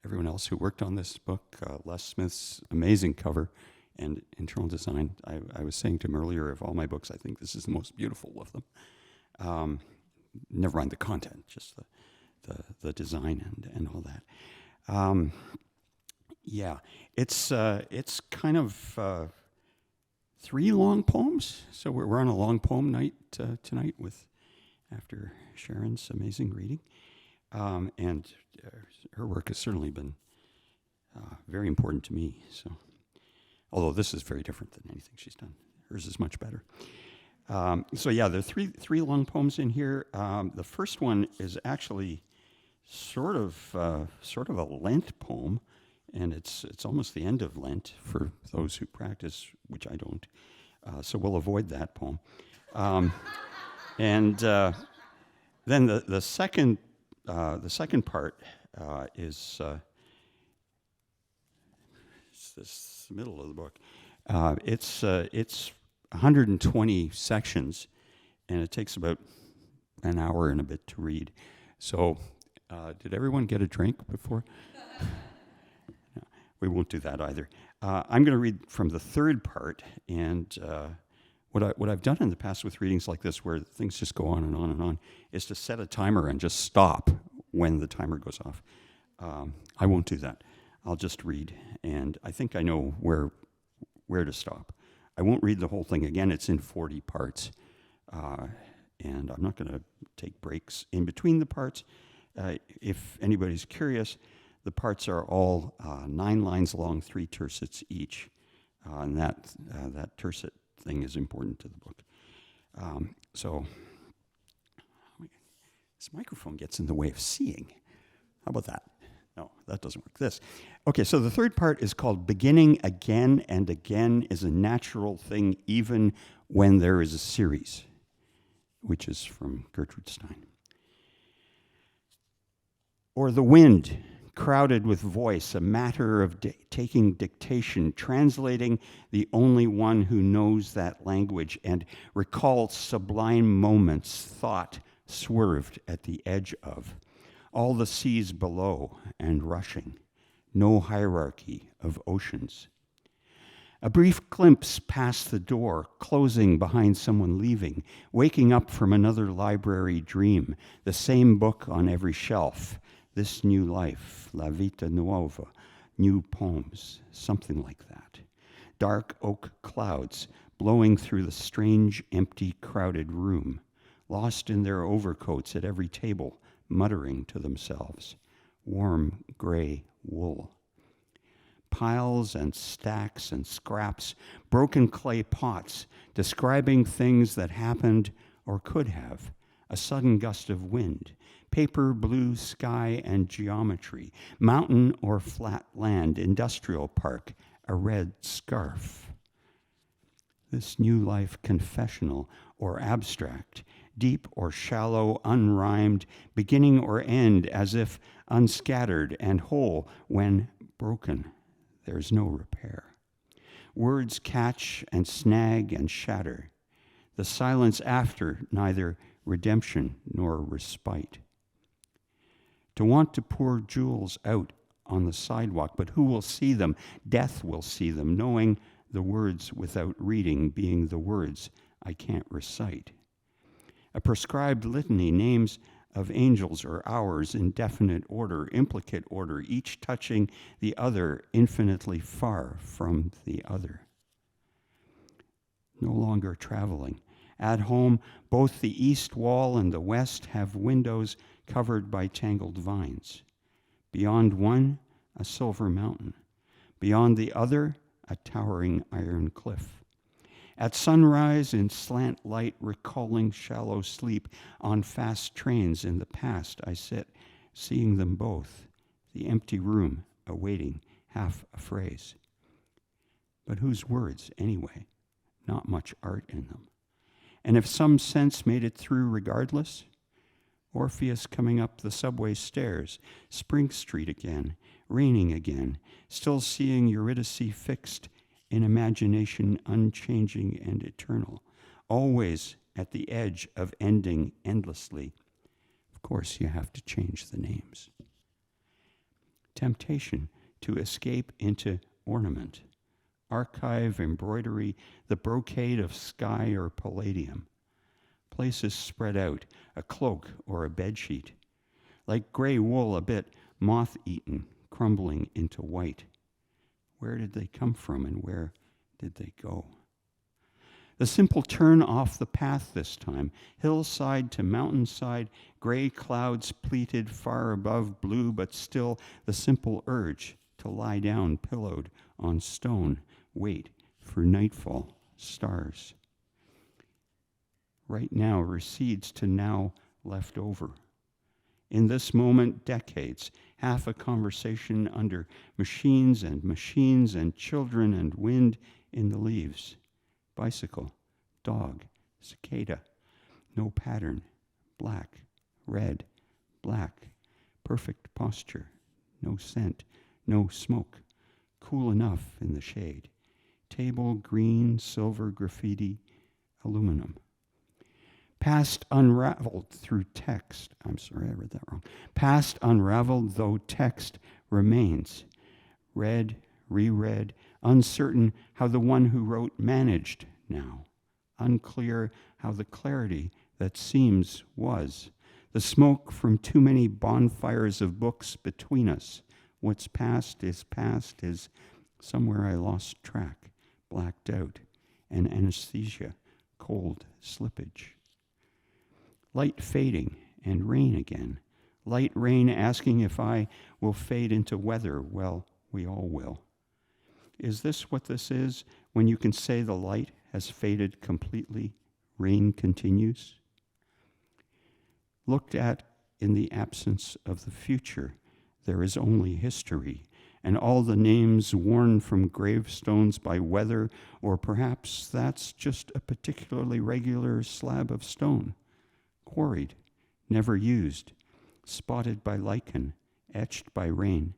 everyone else who worked on this book, Les Smith's amazing cover and internal design. I was saying to him earlier, of all my books, I think this is the most beautiful of them. Never mind the content, just the design and all that. Yeah, it's kind of 3 long poems. So we're on a long poem night tonight after Sharon's amazing reading, and her work has certainly been very important to me. So, although this is very different than anything she's done, hers is much better. So yeah, there are three long poems in here. The first one is actually sort of a Lent poem, and it's almost the end of Lent for those who practice, which I don't. So we'll avoid that poem. And then the second part is it's this middle of the book. It's 120 sections, and it takes about an hour and a bit to read. So, did everyone get a drink before? No, we won't do that either. I'm going to read from the third part, and what I've done in the past with readings like this, where things just go on and on and on, is to set a timer and just stop when the timer goes off. I won't do that. I'll just read, and I think I know where to stop. I won't read the whole thing again. It's in 40 parts, and I'm not going to take breaks in between the parts. If anybody's curious, the parts are all 9 lines long, 3 tercets each, and that tercet thing is important to the book. So this microphone gets in the way of seeing. How about that? No, that doesn't work. This. Okay, so the third part is called Beginning Again and Again is a Natural Thing Even When There is a Series, which is from Gertrude Stein. Or the wind, crowded with voice, a matter of taking dictation, translating the only one who knows that language, and recalls sublime moments thought swerved at the edge of. All the seas below and rushing, no hierarchy of oceans. A brief glimpse past the door, closing behind someone leaving, waking up from another library dream, the same book on every shelf, this new life, La Vita Nuova, new poems, something like that. Dark oak clouds blowing through the strange, empty, crowded room, lost in their overcoats at every table, muttering to themselves, warm gray wool. Piles and stacks and scraps, broken clay pots, describing things that happened or could have, a sudden gust of wind, paper, blue sky and geometry, mountain or flat land, industrial park, a red scarf. This new life confessional or abstract, deep or shallow, unrhymed, beginning or end as if unscattered and whole, when broken, there's no repair. Words catch and snag and shatter. The silence after neither redemption nor respite. To want to pour jewels out on the sidewalk, but who will see them? Death will see them, knowing the words without reading being the words I can't recite. A prescribed litany, names of angels or hours in definite order, implicate order, each touching the other, infinitely far from the other. No longer traveling. At home, both the east wall and the west have windows covered by tangled vines. Beyond one, a silver mountain. Beyond the other, a towering iron cliff. At sunrise, in slant light, recalling shallow sleep, on fast trains in the past I sit, seeing them both, the empty room, awaiting half a phrase. But whose words, anyway? Not much art in them. And if some sense made it through regardless? Orpheus coming up the subway stairs, Spring Street again, raining again, still seeing Eurydice fixed in imagination unchanging and eternal, always at the edge of ending endlessly. Of course, you have to change the names. Temptation to escape into ornament, archive, embroidery, the brocade of sky or palladium, places spread out, a cloak or a bedsheet, like gray wool a bit moth-eaten, crumbling into white. Where did they come from and where did they go? The simple turn off the path this time, hillside to mountainside, gray clouds pleated far above blue, but still the simple urge to lie down pillowed on stone, wait for nightfall, stars. Right now recedes to now left over. In this moment, decades, half a conversation under machines and children and wind in the leaves. Bicycle, dog, cicada, no pattern, black, red, black, perfect posture, no scent, no smoke, cool enough in the shade. Table, green, silver, graffiti, aluminum. Past unraveled through text. I'm sorry, I read that wrong. Past unraveled, though text remains. Read, reread, uncertain how the one who wrote managed now. Unclear how the clarity that seems was. The smoke from too many bonfires of books between us. What's past is somewhere I lost track, blacked out, and anesthesia, cold slippage. Light fading and rain again. Light rain asking if I will fade into weather. Well, we all will. Is this what this is when you can say the light has faded completely? Rain continues? Looked at in the absence of the future, there is only history, and all the names worn from gravestones by weather, or perhaps that's just a particularly regular slab of stone. Quarried, never used, spotted by lichen, etched by rain.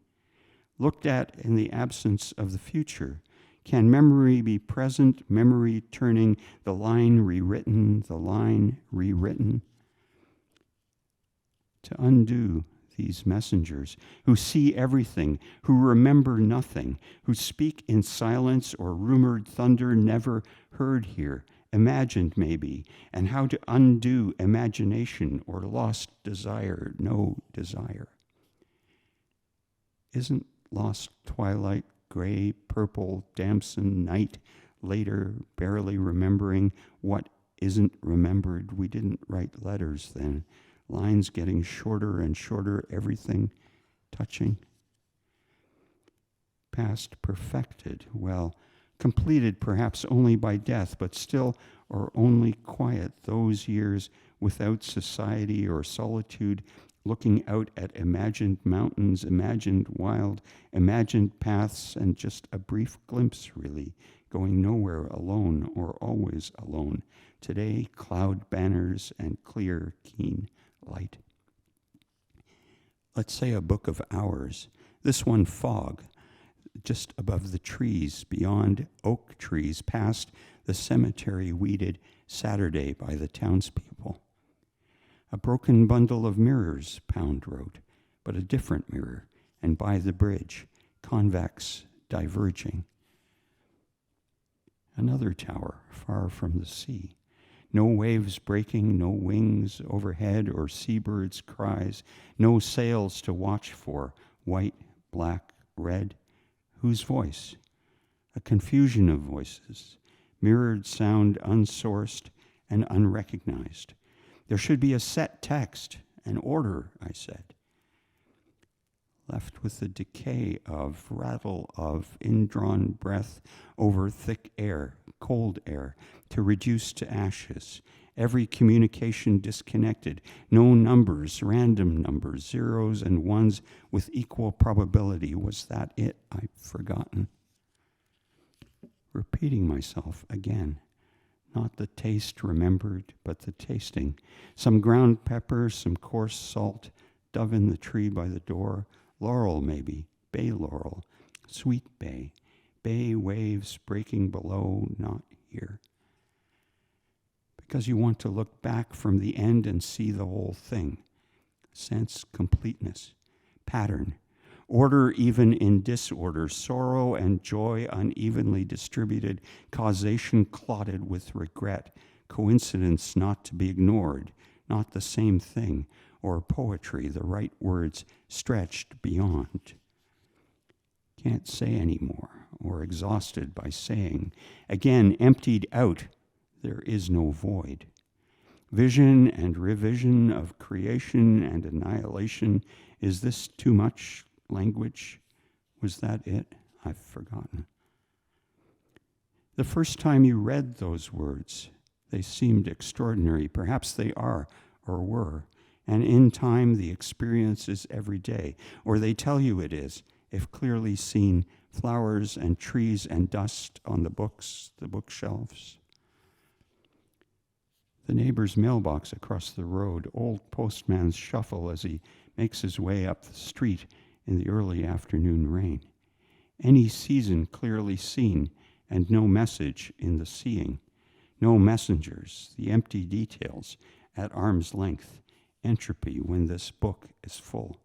Looked at in the absence of the future, can memory be present, memory turning, the line rewritten, the line rewritten? To undo these messengers who see everything, who remember nothing, who speak in silence or rumored thunder never heard here, imagined maybe, and how to undo imagination or lost desire, no desire. Isn't lost twilight, gray, purple, damson night, later barely remembering what isn't remembered? We didn't write letters then. Lines getting shorter and shorter, everything touching. Past perfected, well, completed perhaps only by death, but still or only quiet those years without society or solitude, looking out at imagined mountains, imagined wild, imagined paths, and just a brief glimpse, really, going nowhere alone or always alone. Today, cloud banners and clear, keen light. Let's say a book of hours. This one, fog, just above the trees, beyond oak trees, past the cemetery weeded Saturday by the townspeople. A broken bundle of mirrors, Pound wrote, but a different mirror, and by the bridge, convex, diverging. Another tower, far from the sea. No waves breaking, no wings overhead or seabirds' cries, no sails to watch for, white, black, red. Whose voice? A confusion of voices, mirrored sound unsourced and unrecognized. There should be a set text, an order, I said. Left with the decay of, rattle of, indrawn breath over thick air, cold air, to reduce to ashes. Every communication disconnected. No numbers, random numbers, zeros and ones with equal probability. Was that it? I've forgotten. Repeating myself again. Not the taste remembered, but the tasting. Some ground pepper, some coarse salt, dove in the tree by the door, laurel maybe, bay laurel, sweet bay, bay waves breaking below, not here. Because you want to look back from the end and see the whole thing. Sense completeness, pattern, order even in disorder, sorrow and joy unevenly distributed, causation clotted with regret, coincidence not to be ignored, not the same thing, or poetry, the right words stretched beyond. Can't say anymore, or exhausted by saying, again emptied out, there is no void. Vision and revision of creation and annihilation, is this too much language? Was that it? I've forgotten. The first time you read those words, they seemed extraordinary. Perhaps they are or were. And in time, the experience is every day, or they tell you it is, if clearly seen, flowers and trees and dust on the books, the bookshelves. The neighbor's mailbox across the road, old postman's shuffle as he makes his way up the street in the early afternoon rain. Any season clearly seen, and no message in the seeing. No messengers, the empty details at arm's length, entropy when this book is full.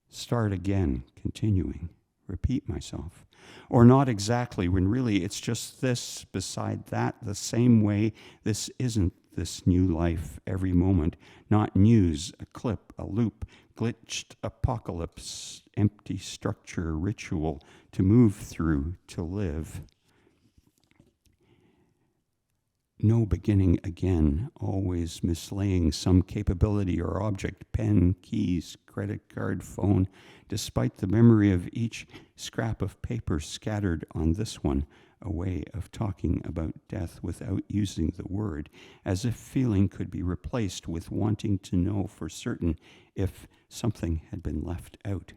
Start again, continuing, repeat myself. Or not exactly, when really it's just this beside that, the same way this isn't this new life every moment, not news, a clip, a loop, glitched apocalypse, empty structure, ritual, to move through, to live. No beginning again, always mislaying some capability or object, pen, keys, credit card, phone, despite the memory of each scrap of paper scattered on this one, a way of talking about death without using the word, as if feeling could be replaced with wanting to know for certain if something had been left out.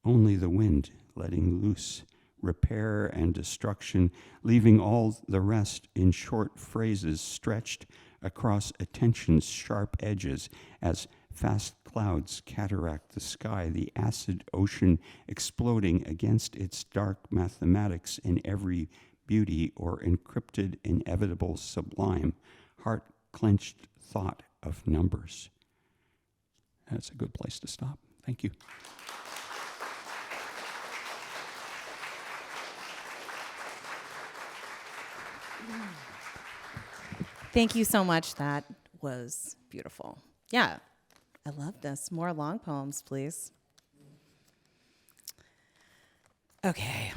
Only the wind letting loose, repair and destruction, leaving all the rest in short phrases stretched across attention's sharp edges as fast clouds cataract the sky, the acid ocean exploding against its dark mathematics in every beauty or encrypted, inevitable, sublime, heart-clenched thought of numbers. That's a good place to stop. Thank you. Thank you so much. That was beautiful. Yeah, I love this. More long poems, please. Okay.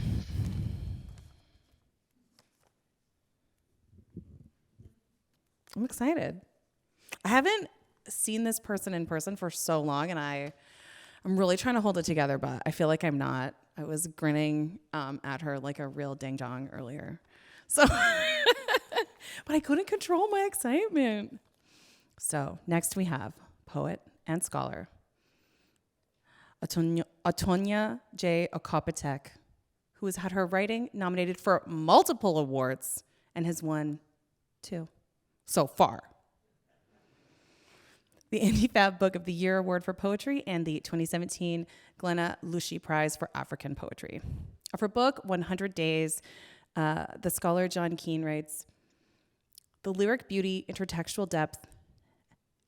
I'm excited. I haven't seen this person in person for so long, and I'm really trying to hold it together, but I feel like I'm not. I was grinning at her like a real ding-dong earlier. So, but I couldn't control my excitement. So next we have poet and scholar, Atonia J. Okopatek, who has had her writing nominated for multiple awards and has won 2 so far. The Indie Fab Book of the Year Award for Poetry and the 2017 Glenna Lucia Prize for African Poetry. Of her book, 100 Days, the scholar John Keane writes, the lyric beauty, intertextual depth,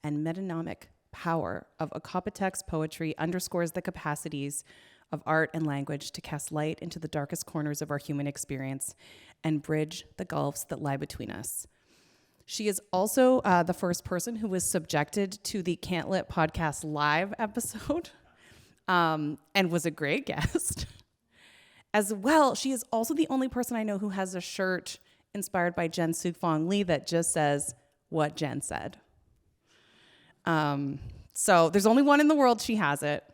and metonymic power of Okopatek's poetry underscores the capacities of art and language to cast light into the darkest corners of our human experience and bridge the gulfs that lie between us. She is also the first person who was subjected to the Can't Lit podcast live episode and was a great guest. As well, she is also the only person I know who has a shirt inspired by Jen Suk-Fong Lee that just says what Jen said. So there's only one in the world, she has it.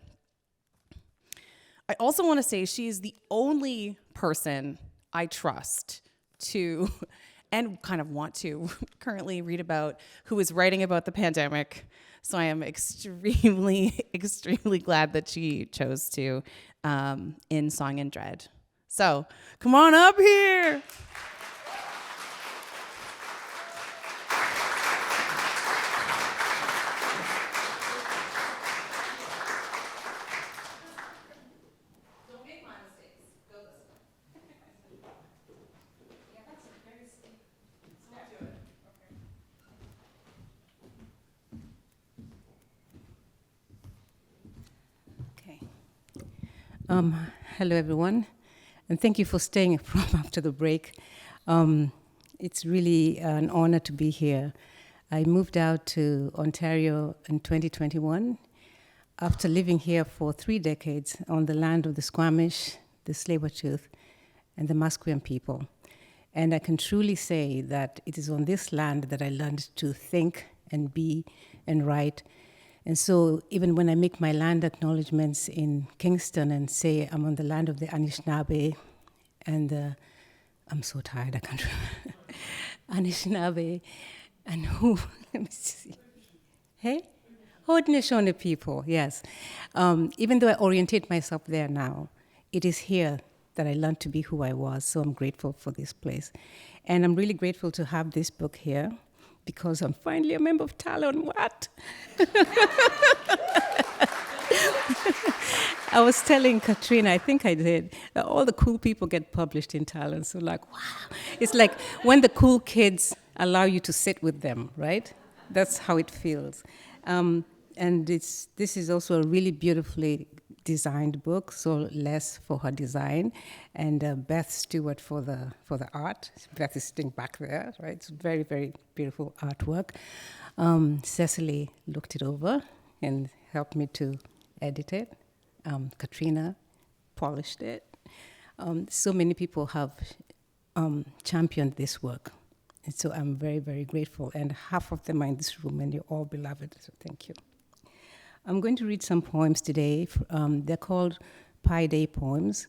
I also want to say she is the only person I trust to, and kind of want to currently read about, who is writing about the pandemic. So I am extremely, extremely glad that she chose to in Song and Dread. So come on up here. Don't make Hello, everyone, and thank you for staying from after the break. It's really an honor to be here. I moved out to Ontario in 2021 after living here for 3 decades on the land of the Squamish, the Tsleil-Waututh, and the Musqueam people. And I can truly say that it is on this land that I learned to think and be and write. And so even when I make my land acknowledgements in Kingston and say I'm on the land of the Anishinaabe and I'm so tired, I can't remember. Anishinaabe and who? Let me see. Hey? Haudenosaunee people, yes. Even though I orientate myself there now, it is here that I learned to be who I was, so I'm grateful for this place. And I'm really grateful to have this book here because I'm finally a member of Talon. What? I was telling Katrina, I think I did, that all the cool people get published in Talon. So like, wow. It's like when the cool kids allow you to sit with them, right? That's how it feels. And this is also a really beautifully designed book, so Les for her design, and Beth Stewart for the art. Beth is sitting back there, right? It's very, very beautiful artwork. Cecily looked it over and helped me to edit it. Katrina polished it. So many people have championed this work. And so I'm very, very grateful. And half of them are in this room, and you're all beloved, so thank you. I'm going to read some poems today. They're called Pi Day poems.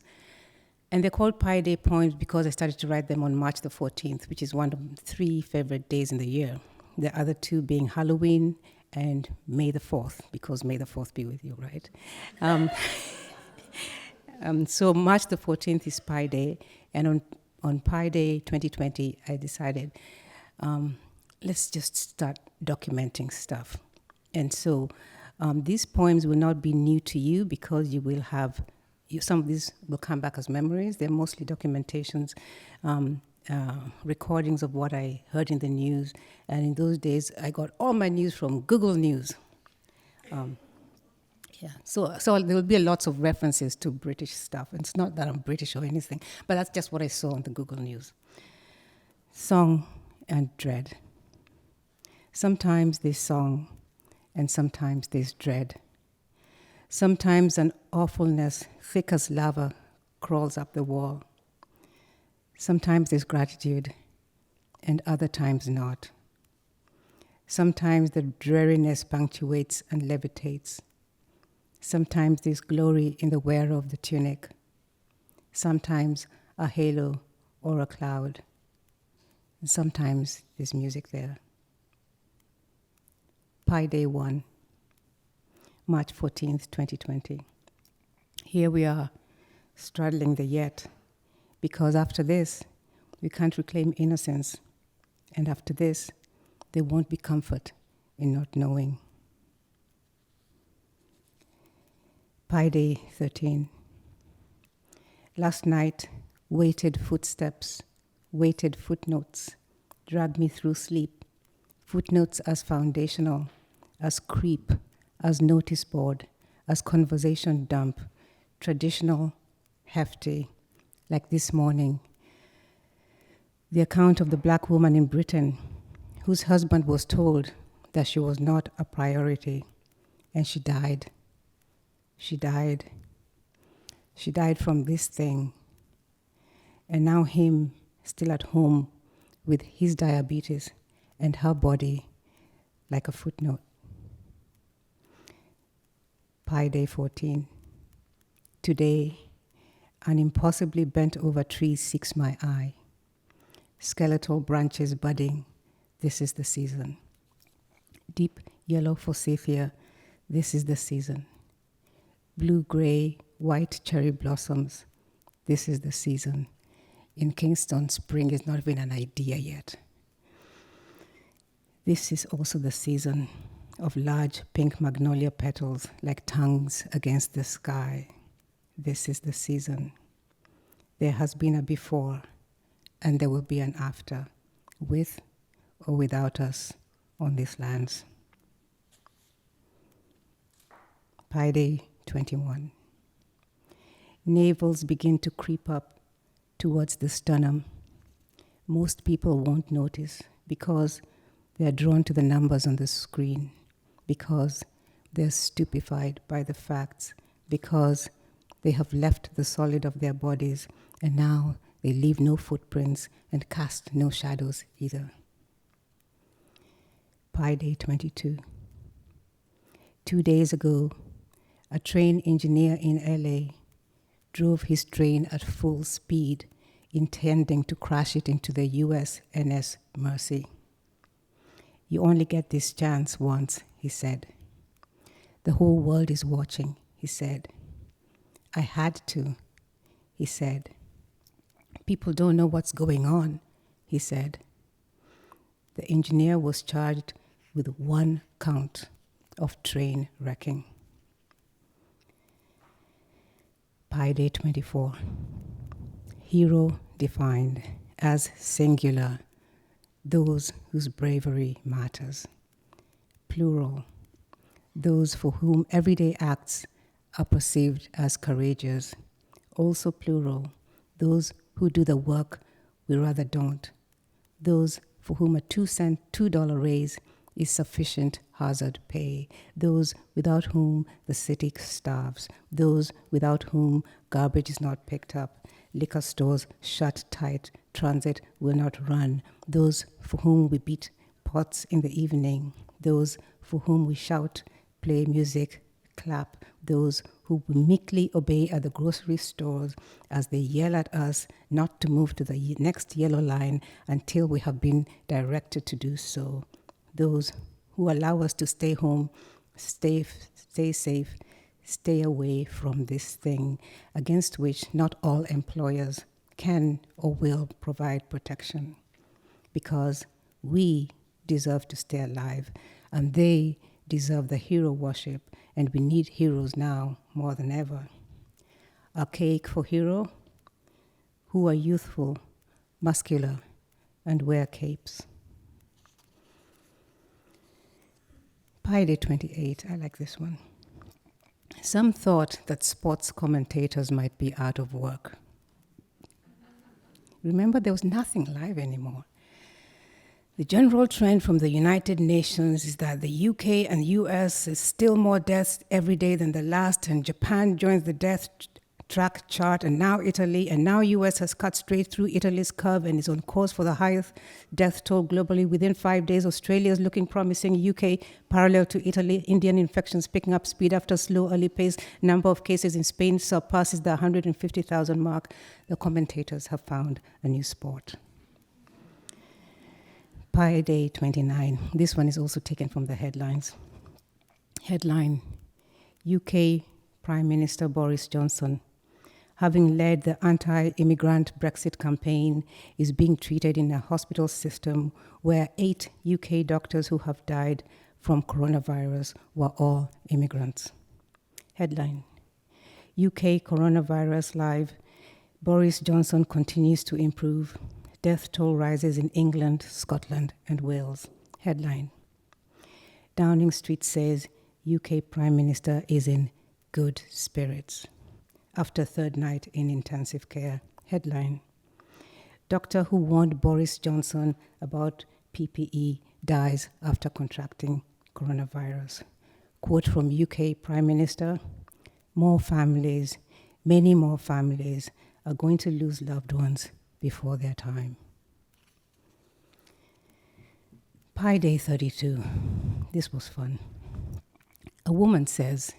And they're called Pi Day poems because I started to write them on March the 14th, which is one of 3 favorite days in the year. The other 2 being Halloween and May the 4th, because May the 4th be with you, right? So March the 14th is Pi Day, and on Pi Day 2020, I decided, let's just start documenting stuff. And so these poems will not be new to you because you will have, some of these will come back as memories. They're mostly documentations, recordings of what I heard in the news. And in those days, I got all my news from Google News. Yeah, so there will be lots of references to British stuff. And it's not that I'm British or anything, but that's just what I saw on the Google News. Song and dread. Sometimes there's song, and sometimes there's dread. Sometimes an awfulness thick as lava crawls up the wall. Sometimes there's gratitude, and other times not. Sometimes the dreariness punctuates and levitates. Sometimes there's glory in the wearer of the tunic. Sometimes a halo or a cloud. And sometimes there's music there. Pi Day 1, March 14th, 2020. Here we are, straddling the yet, because after this, we can't reclaim innocence, and after this, there won't be comfort in not knowing. Pi Day 13. Last night, weighted footsteps, weighted footnotes, dragged me through sleep, footnotes as foundational, as creep, as notice board, as conversation dump, traditional, hefty, like this morning. The account of the black woman in Britain whose husband was told that she was not a priority, and she died. She died. She died from this thing. And now him still at home with his diabetes and her body like a footnote. Pi Day 14. Today, an impossibly bent over tree seeks my eye. Skeletal branches budding, this is the season. Deep yellow forsythia, this is the season. Blue-gray, white cherry blossoms, this is the season. In Kingston, spring is not even an idea yet. This is also the season of large pink magnolia petals like tongues against the sky. This is the season. There has been a before, and there will be an after, with or without us on these lands. Pi Day 21. navels begin to creep up towards the sternum. Most people won't notice because they are drawn to the numbers on the screen, because they're stupefied by the facts, because they have left the solid of their bodies and now they leave no footprints and cast no shadows either. Pi Day 22. 2 days ago, a train engineer in LA drove his train at full speed, intending to crash it into the USNS Mercy. You only get this chance once, he said. The whole world is watching, he said. I had to, he said. People don't know what's going on, he said. The engineer was charged with 1 count of train wrecking. Pi Day 24. Hero defined as singular, those whose bravery matters. Plural, those for whom everyday acts are perceived as courageous. Also plural, those who do the work we rather don't. Those for whom a $2 raise is sufficient hazard pay. Those without whom the city starves. Those without whom garbage is not picked up. Liquor stores shut tight. Transit will not run. Those for whom we beat pots in the evening. Those for whom we shout, play music, clap. Those who meekly obey at the grocery stores as they yell at us not to move to the next yellow line until we have been directed to do so. Those who allow us to stay home, stay safe, stay away from this thing against which not all employers can or will provide protection. Because we deserve to stay alive and they deserve the hero worship, and we need heroes now more than ever. Archaic for hero, who are youthful, muscular, and wear capes. Pi Day 28, I like this one. Some thought that sports commentators might be out of work. Remember, there was nothing live anymore. The general trend from the United Nations is that the UK and US is still more deaths every day than the last, and Japan joins the death track chart, and now Italy, and now US has cut straight through Italy's curve and is on course for the highest death toll globally. Within 5 days, Australia is looking promising, UK parallel to Italy, Indian infections picking up speed after slow early pace. Number of cases in Spain surpasses the 150,000 mark. The commentators have found a new sport. Pi Day 29. This one is also taken from the headlines. Headline, UK Prime Minister Boris Johnson, having led the anti-immigrant Brexit campaign, is being treated in a hospital system where 8 UK doctors who have died from coronavirus were all immigrants. Headline, UK coronavirus live, Boris Johnson continues to improve. Death toll rises in England, Scotland, and Wales. Headline, Downing Street says UK Prime Minister is in good spirits after third night in intensive care. Headline, doctor who warned Boris Johnson about PPE dies after contracting coronavirus. Quote from UK Prime Minister, more families, many more families are going to lose loved ones before their time. Pi Day 32. This was fun. A woman says,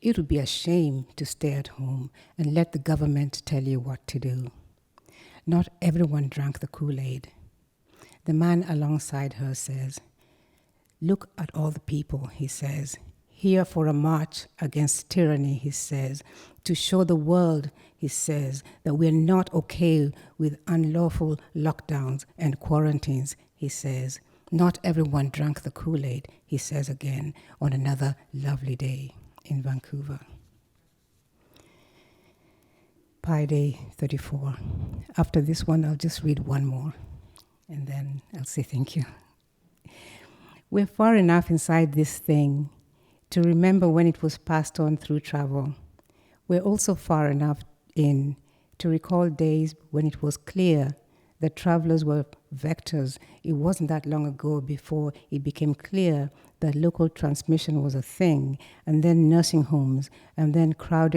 it would be a shame to stay at home and let the government tell you what to do. Not everyone drank the Kool-Aid. The man alongside her says, look at all the people, he says, here for a march against tyranny, he says, to show the world, he says, that we're not okay with unlawful lockdowns and quarantines, he says. Not everyone drank the Kool-Aid, he says again, on another lovely day in Vancouver. Pi Day 34. After this one, I'll just read one more, and then I'll say thank you. We're far enough inside this thing to remember when it was passed on through travel. We're also far enough in to recall days when it was clear that travelers were vectors. It wasn't that long ago before it became clear that local transmission was a thing, and then nursing homes, and then crowd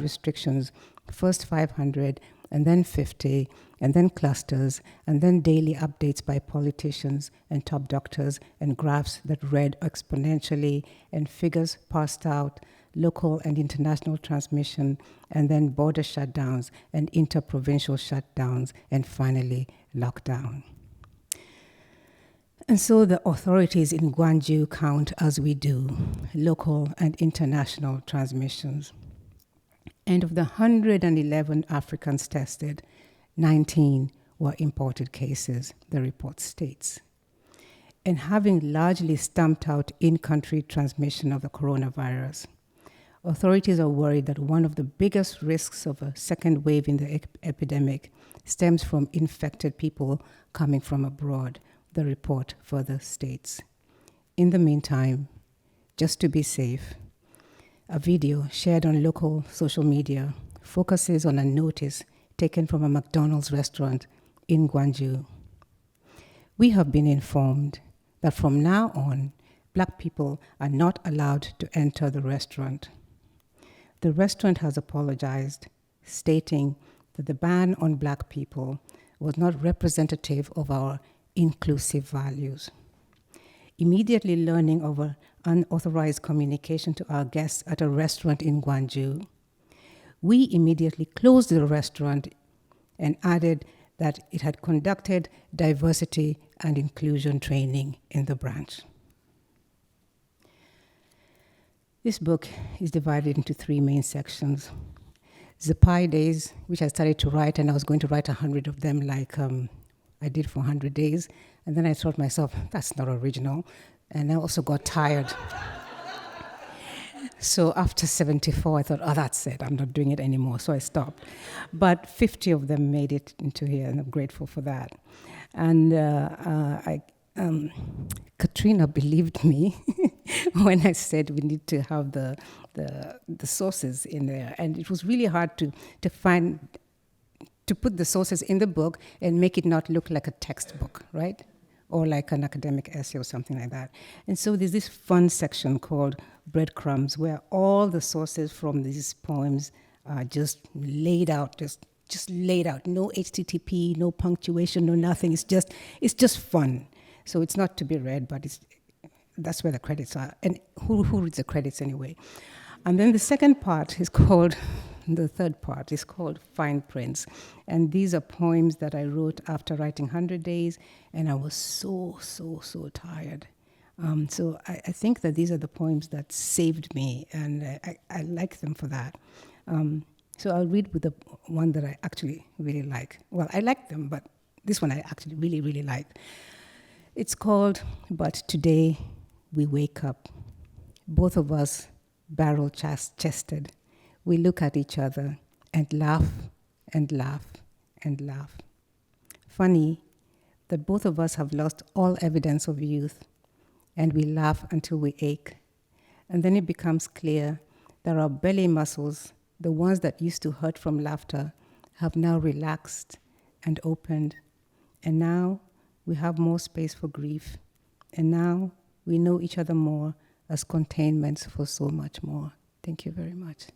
restrictions, first 500, and then 50, and then clusters, and then daily updates by politicians and top doctors, and graphs that read exponentially, and figures passed out, local and international transmission, and then border shutdowns and interprovincial shutdowns, and finally lockdown. And so the authorities in Gwangju count as we do, local and international transmissions. And of the 111 Africans tested, 19 were imported cases, the report states. And having largely stamped out in-country transmission of the coronavirus, authorities are worried that one of the biggest risks of a second wave in the epidemic stems from infected people coming from abroad, the report further states. In the meantime, just to be safe, a video shared on local social media focuses on a notice taken from a McDonald's restaurant in Gwangju. We have been informed that from now on, Black people are not allowed to enter the restaurant. The restaurant has apologized, stating that the ban on Black people was not representative of our inclusive values. Immediately learning of an unauthorized communication to our guests at a restaurant in Gwangju, we immediately closed the restaurant and added that it had conducted diversity and inclusion training in the branch. This book is divided into 3 main sections. The Pi Days, which I started to write, and I was going to write 100 of them like I did for 100 days. And then I thought myself, that's not original. And I also got tired. So after 74, I thought, oh, that's it. I'm not doing it anymore. So I stopped. But 50 of them made it into here, and I'm grateful for that. And Katrina believed me when I said we need to have the sources in there. And it was really hard to put the sources in the book and make it not look like a textbook, right? Or like an academic essay or something like that. And so there's this fun section called Breadcrumbs, where all the sources from these poems are just laid out, just laid out. No HTTP, no punctuation, no nothing. It's just fun. So it's not to be read, but that's where the credits are. And who reads the credits anyway? And then the second part is called, the third part is called Fine Prints. And these are poems that I wrote after writing 100 Days, and I was so tired. So I think that these are the poems that saved me, and I like them for that. So I'll read with the one that I actually really like. Well, I like them, but this one I actually really like. It's called But Today We Wake Up. Both of us barrel-chested. We look at each other and laugh and laugh and laugh. Funny that both of us have lost all evidence of youth, and we laugh until we ache. And then it becomes clear that our belly muscles, the ones that used to hurt from laughter, have now relaxed and opened. And now we have more space for grief. And now we know each other more as containments for so much more. Thank you very much.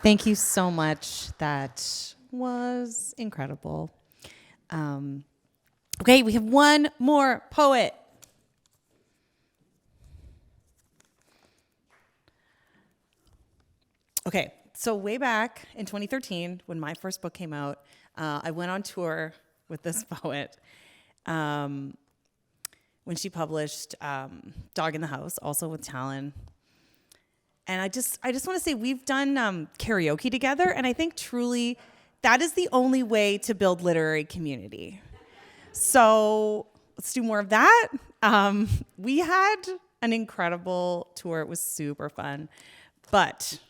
Thank you so much. That was incredible. Okay, we have one more poet. Okay, so way back in 2013, when my first book came out, I went on tour with this poet when she published Dog in the House, also with Talon. And I just want to say we've done karaoke together, and I think truly that is the only way to build literary community. So let's do more of that. We had an incredible tour. It was super fun. But,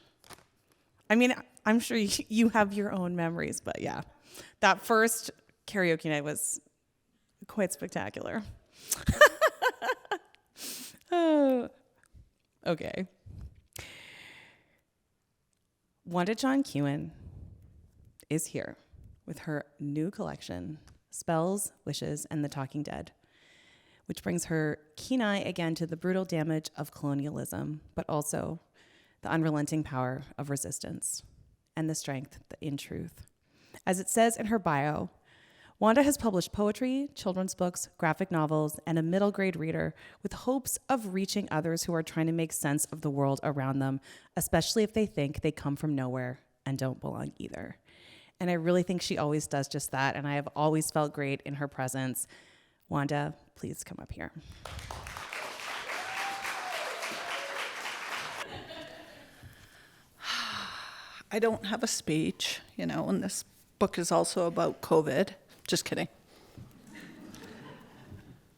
I mean, I'm sure you have your own memories, but yeah. That first karaoke night was quite spectacular. Oh, okay. Wanda John Kewen is here with her new collection, Spells, Wishes, and the Talking Dead, which brings her keen eye again to the brutal damage of colonialism, but also the unrelenting power of resistance and the strength in truth. As it says in her bio, Wanda has published poetry, children's books, graphic novels, and a middle grade reader with hopes of reaching others who are trying to make sense of the world around them, especially if they think they come from nowhere and don't belong either. And I really think she always does just that, and I have always felt great in her presence. Wanda, please come up here. I don't have a speech, and this book is also about COVID. Just kidding.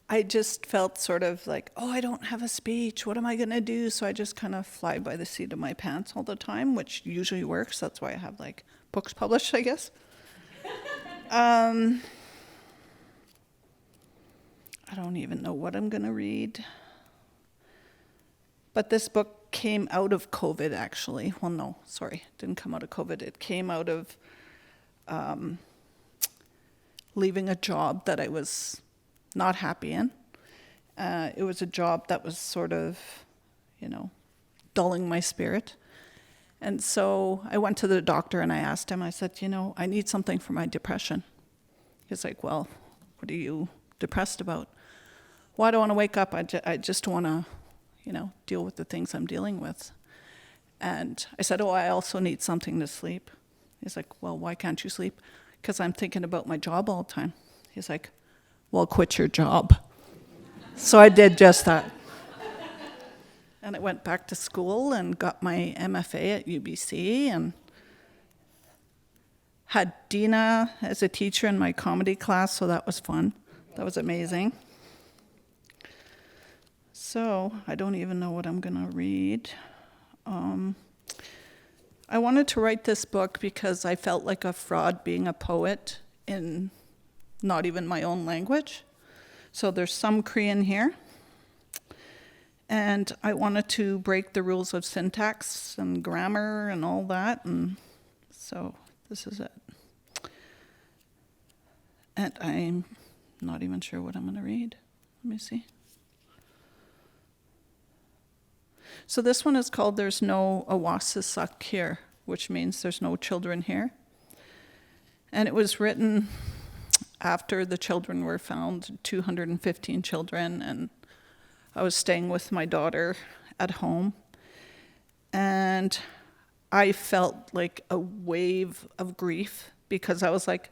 I just felt sort of like, I don't have a speech. What am I going to do? So I just kind of fly by the seat of my pants all the time, which usually works. That's why I have books published, I guess. I don't even know what I'm going to read. But this book came out of COVID, actually. Well, no, sorry, it didn't come out of COVID. It came out of leaving a job that I was not happy in. It was a job that was sort of, dulling my spirit. And so I went to the doctor and I asked him, I said, I need something for my depression. He's like, well, what are you depressed about? Well, I don't want to wake up. I just want to, deal with the things I'm dealing with. And I said, I also need something to sleep. He's like, well, why can't you sleep? Because I'm thinking about my job all the time. He's like, well, quit your job. So I did just that. And I went back to school and got my MFA at UBC and had Dina as a teacher in my comedy class, so that was fun. That was amazing. So I don't even know what I'm going to read. I wanted to write this book because I felt like a fraud being a poet in not even my own language. So there's some Korean here. And I wanted to break the rules of syntax and grammar and all that. And so this is it. And I'm not even sure what I'm going to read. Let me see. So this one is called There's No Awasasak Here, which means there's no children here. And it was written after the children were found, 215 children, and I was staying with my daughter at home. And I felt like a wave of grief because I was like,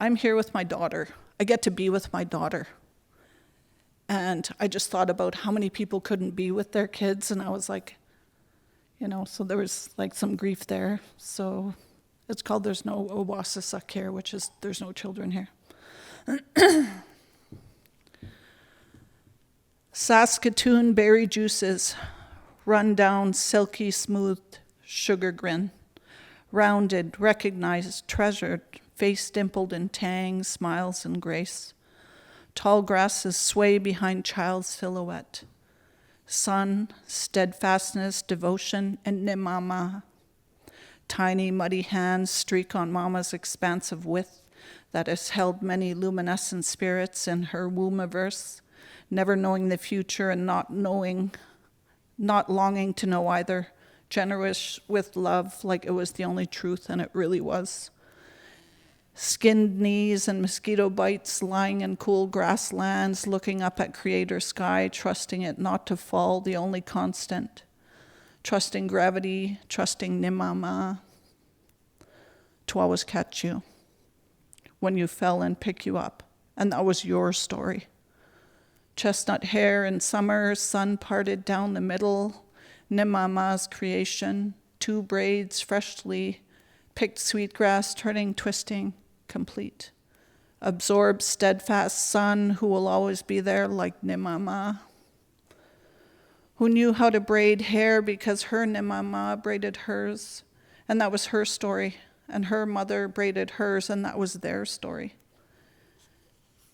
I'm here with my daughter. I get to be with my daughter. And I just thought about how many people couldn't be with their kids, and I was like, so there was some grief there. So it's called There's No Awasasak Here, which is there's no children here. Saskatoon berry juices, run down, silky smooth sugar grin, rounded, recognized, treasured, face dimpled in tang, smiles and grace. Tall grasses sway behind child's silhouette. Sun, steadfastness, devotion, and nimama. Tiny, muddy hands streak on mama's expansive width that has held many luminescent spirits in her wombiverse, never knowing the future and not longing to know either, generous with love like it was the only truth, and it really was. Skinned knees and mosquito bites, lying in cool grasslands, looking up at creator sky, trusting it not to fall, the only constant. Trusting gravity, trusting nimama, to always catch you when you fell and pick you up. And that was your story. Chestnut hair in summer, sun parted down the middle, nimama's creation, 2 braids freshly picked sweetgrass, turning, twisting, complete. Absorbed, steadfast sun who will always be there like Nimama, who knew how to braid hair because her Nimama braided hers, and that was her story, and her mother braided hers, and that was their story.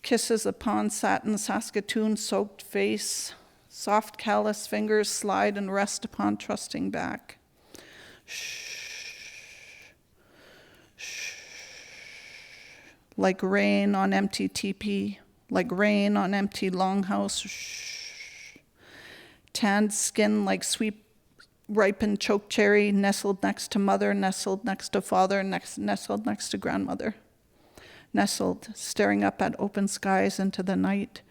Kisses upon satin Saskatoon-soaked face, soft callous fingers slide and rest upon trusting back. Shh, shh, like rain on empty teepee, like rain on empty longhouse. Shh, tanned skin like sweet ripened chokecherry, nestled next to mother, nestled next to father, nestled next to grandmother. Nestled, staring up at open skies into the night,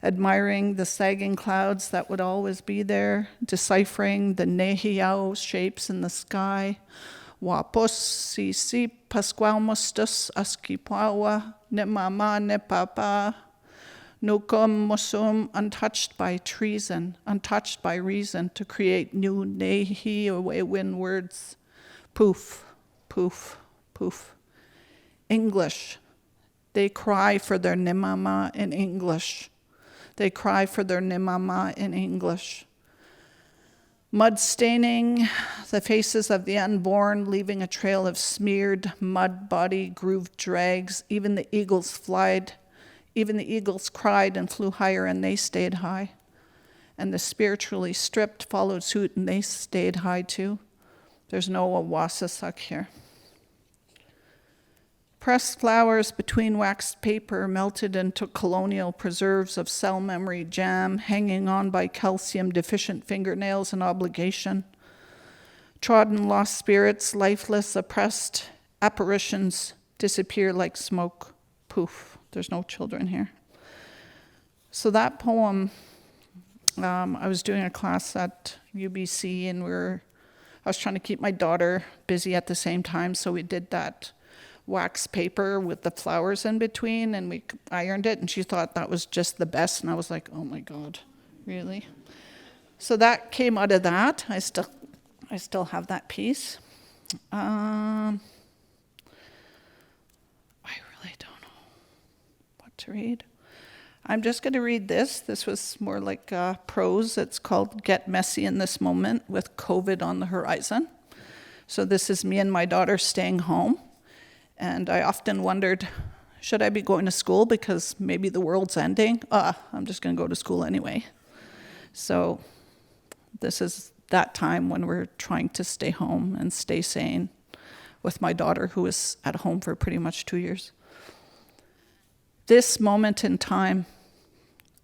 admiring the sagging clouds that would always be there, deciphering the nehiao shapes in the sky. Wapos si pasqualmostus askipawa ne mama ne papa. Nukum mosum, untouched by treason, untouched by reason, to create new nehi away wind words. Poof, poof, poof. English. They cry for their nimama in English. They cry for their nimama in English. Mud staining the faces of the unborn, leaving a trail of smeared mud body grooved drags. Even the eagles cried and flew higher, and they stayed high. And the spiritually stripped followed suit, and they stayed high too. There's no awasasak here. Pressed flowers between waxed paper melted into colonial preserves of cell memory jam, hanging on by calcium-deficient fingernails and obligation. Trodden lost spirits, lifeless, oppressed apparitions disappear like smoke. Poof, there's no children here. So that poem, I was doing a class at UBC, and I was trying to keep my daughter busy at the same time, so we did that wax paper with the flowers in between, and we ironed it, and she thought that was just the best, and I was like, oh my God, really? So that came out of that. I still have that piece. I really don't know what to read. I'm just going to read this. This was more like prose. It's called Get Messy in This Moment with COVID on the Horizon. So this is me and my daughter staying home. And I often wondered, should I be going to school because maybe the world's ending? I'm just going to go to school anyway. So this is that time when we're trying to stay home and stay sane with my daughter, who is at home for pretty much 2 years. This moment in time,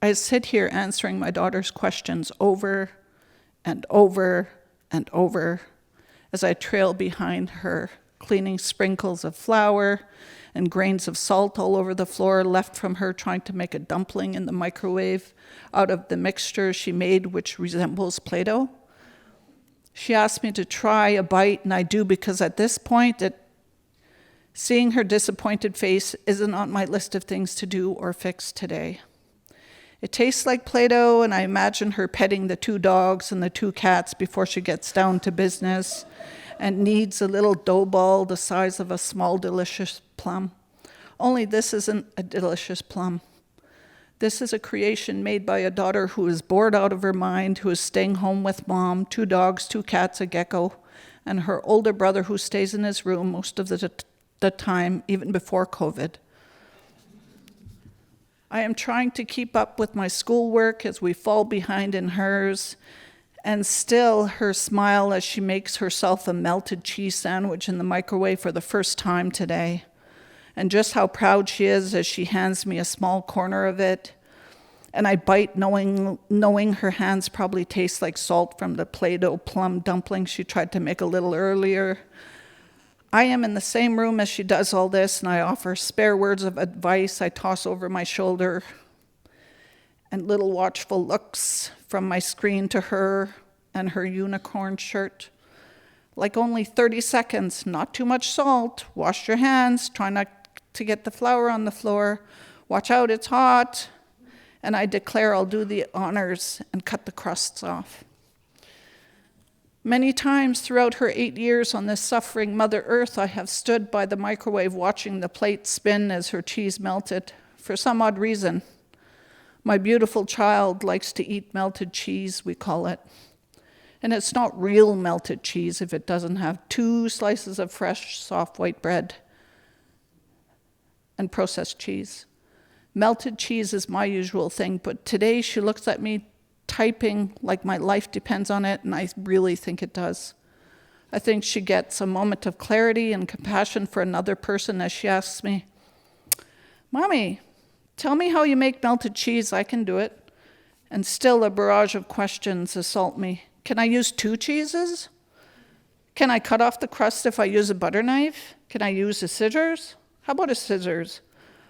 I sit here answering my daughter's questions over and over and over as I trail behind her, cleaning sprinkles of flour and grains of salt all over the floor left from her trying to make a dumpling in the microwave out of the mixture she made, which resembles Play-Doh. She asked me to try a bite, and I do, because at this point, seeing her disappointed face isn't on my list of things to do or fix today. It tastes like Play-Doh, and I imagine her petting the 2 dogs and the 2 cats before she gets down to business and needs a little dough ball the size of a small delicious plum. Only this isn't a delicious plum. This is a creation made by a daughter who is bored out of her mind, who is staying home with mom, 2 dogs, 2 cats, a gecko, and her older brother who stays in his room most of the time, even before COVID. I am trying to keep up with my schoolwork as we fall behind in hers, and still her smile as she makes herself a melted cheese sandwich in the microwave for the first time today, and just how proud she is as she hands me a small corner of it, and I bite knowing her hands probably taste like salt from the Play-Doh plum dumpling she tried to make a little earlier. I am in the same room as she does all this, and I offer spare words of advice I toss over my shoulder, and little watchful looks from my screen to her and her unicorn shirt. Like only 30 seconds, not too much salt, wash your hands, try not to get the flour on the floor, watch out, it's hot, and I declare I'll do the honors and cut the crusts off. Many times throughout her 8 years on this suffering Mother Earth, I have stood by the microwave watching the plate spin as her cheese melted. For some odd reason, my beautiful child likes to eat melted cheese, we call it. And it's not real melted cheese if it doesn't have 2 slices of fresh, soft white bread and processed cheese. Melted cheese is my usual thing, but today she looks at me typing like my life depends on it, and I really think it does. I think she gets a moment of clarity and compassion for another person as she asks me, "Mommy, tell me how you make melted cheese, I can do it." And still a barrage of questions assault me. Can I use 2 cheeses? Can I cut off the crust if I use a butter knife? Can I use a scissors? How about a scissors?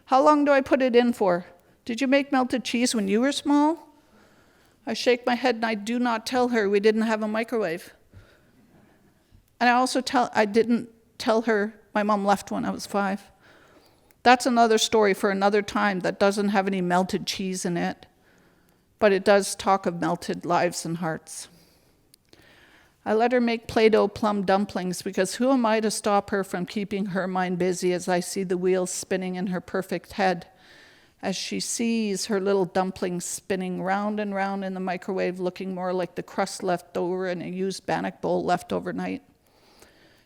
How long do I put it in for? Did you make melted cheese when you were small? I shake my head and I do not tell her we didn't have a microwave. And I didn't tell her my mom left when I was 5. That's another story for another time that doesn't have any melted cheese in it, but it does talk of melted lives and hearts. I let her make Play-Doh plum dumplings because who am I to stop her from keeping her mind busy as I see the wheels spinning in her perfect head, as she sees her little dumplings spinning round and round in the microwave, looking more like the crust left over in a used bannock bowl left overnight.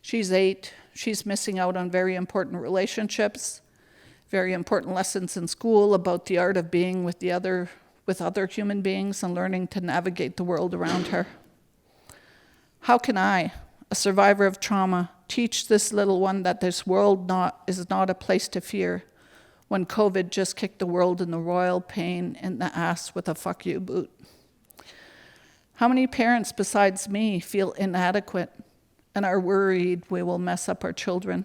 She's 8. She's missing out on very important relationships, very important lessons in school about the art of being with other human beings and learning to navigate the world around her. How can I, a survivor of trauma, teach this little one that this world is not a place to fear when COVID just kicked the world in the royal pain in the ass with a fuck you boot? How many parents besides me feel inadequate and are worried we will mess up our children?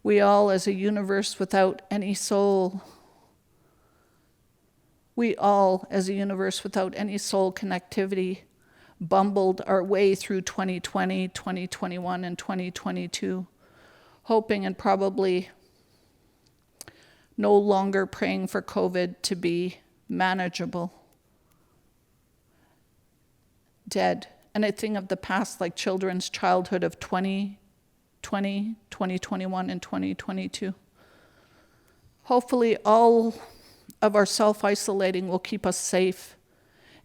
We all, as a universe without any soul connectivity, bumbled our way through 2020, 2021, and 2022, hoping and probably no longer praying for COVID to be manageable. Dead. And a thing of the past like children's childhood of 2020, 2021, and 2022. Hopefully all of our self-isolating will keep us safe,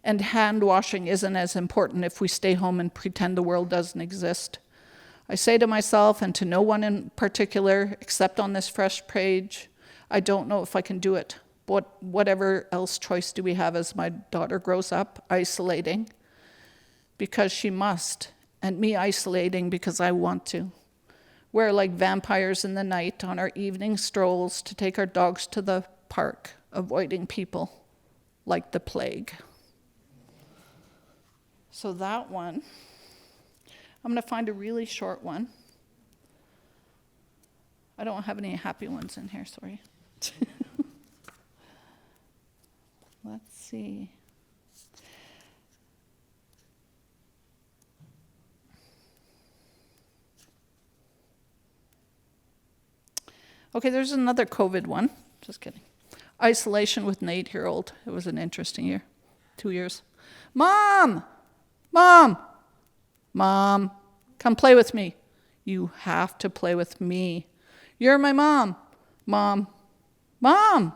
and hand washing isn't as important if we stay home and pretend the world doesn't exist. I say to myself and to no one in particular, except on this fresh page, I don't know if I can do it. Whatever else choice do we have as my daughter grows up, isolating because she must, and me isolating because I want to. We're like vampires in the night on our evening strolls to take our dogs to the park, avoiding people like the plague. So that one, I'm going to find a really short one. I don't have any happy ones in here, sorry. Let's see. Okay, there's another COVID one. Just kidding. Isolation with an 8-year-old. It was an interesting year. 2 years. Mom! Mom! Mom, come play with me. You have to play with me. You're my mom. Mom. Mom!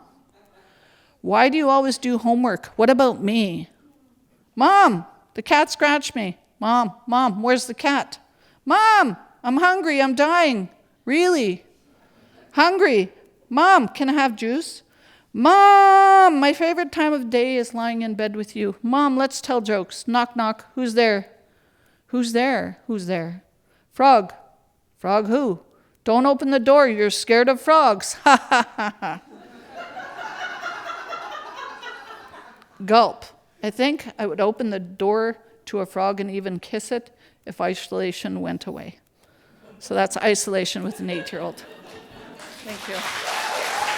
Why do you always do homework? What about me? Mom, the cat scratched me. Mom, where's the cat? Mom, I'm hungry, I'm dying. Really? Hungry. Mom, can I have juice? Mom, my favorite time of day is lying in bed with you. Mom, let's tell jokes. Knock, knock. Who's there? Who's there? Who's there? Frog. Frog who? Don't open the door. You're scared of frogs. Ha, ha, ha, ha. Gulp. I think I would open the door to a frog and even kiss it if isolation went away. So that's isolation with an 8-year-old. Thank you.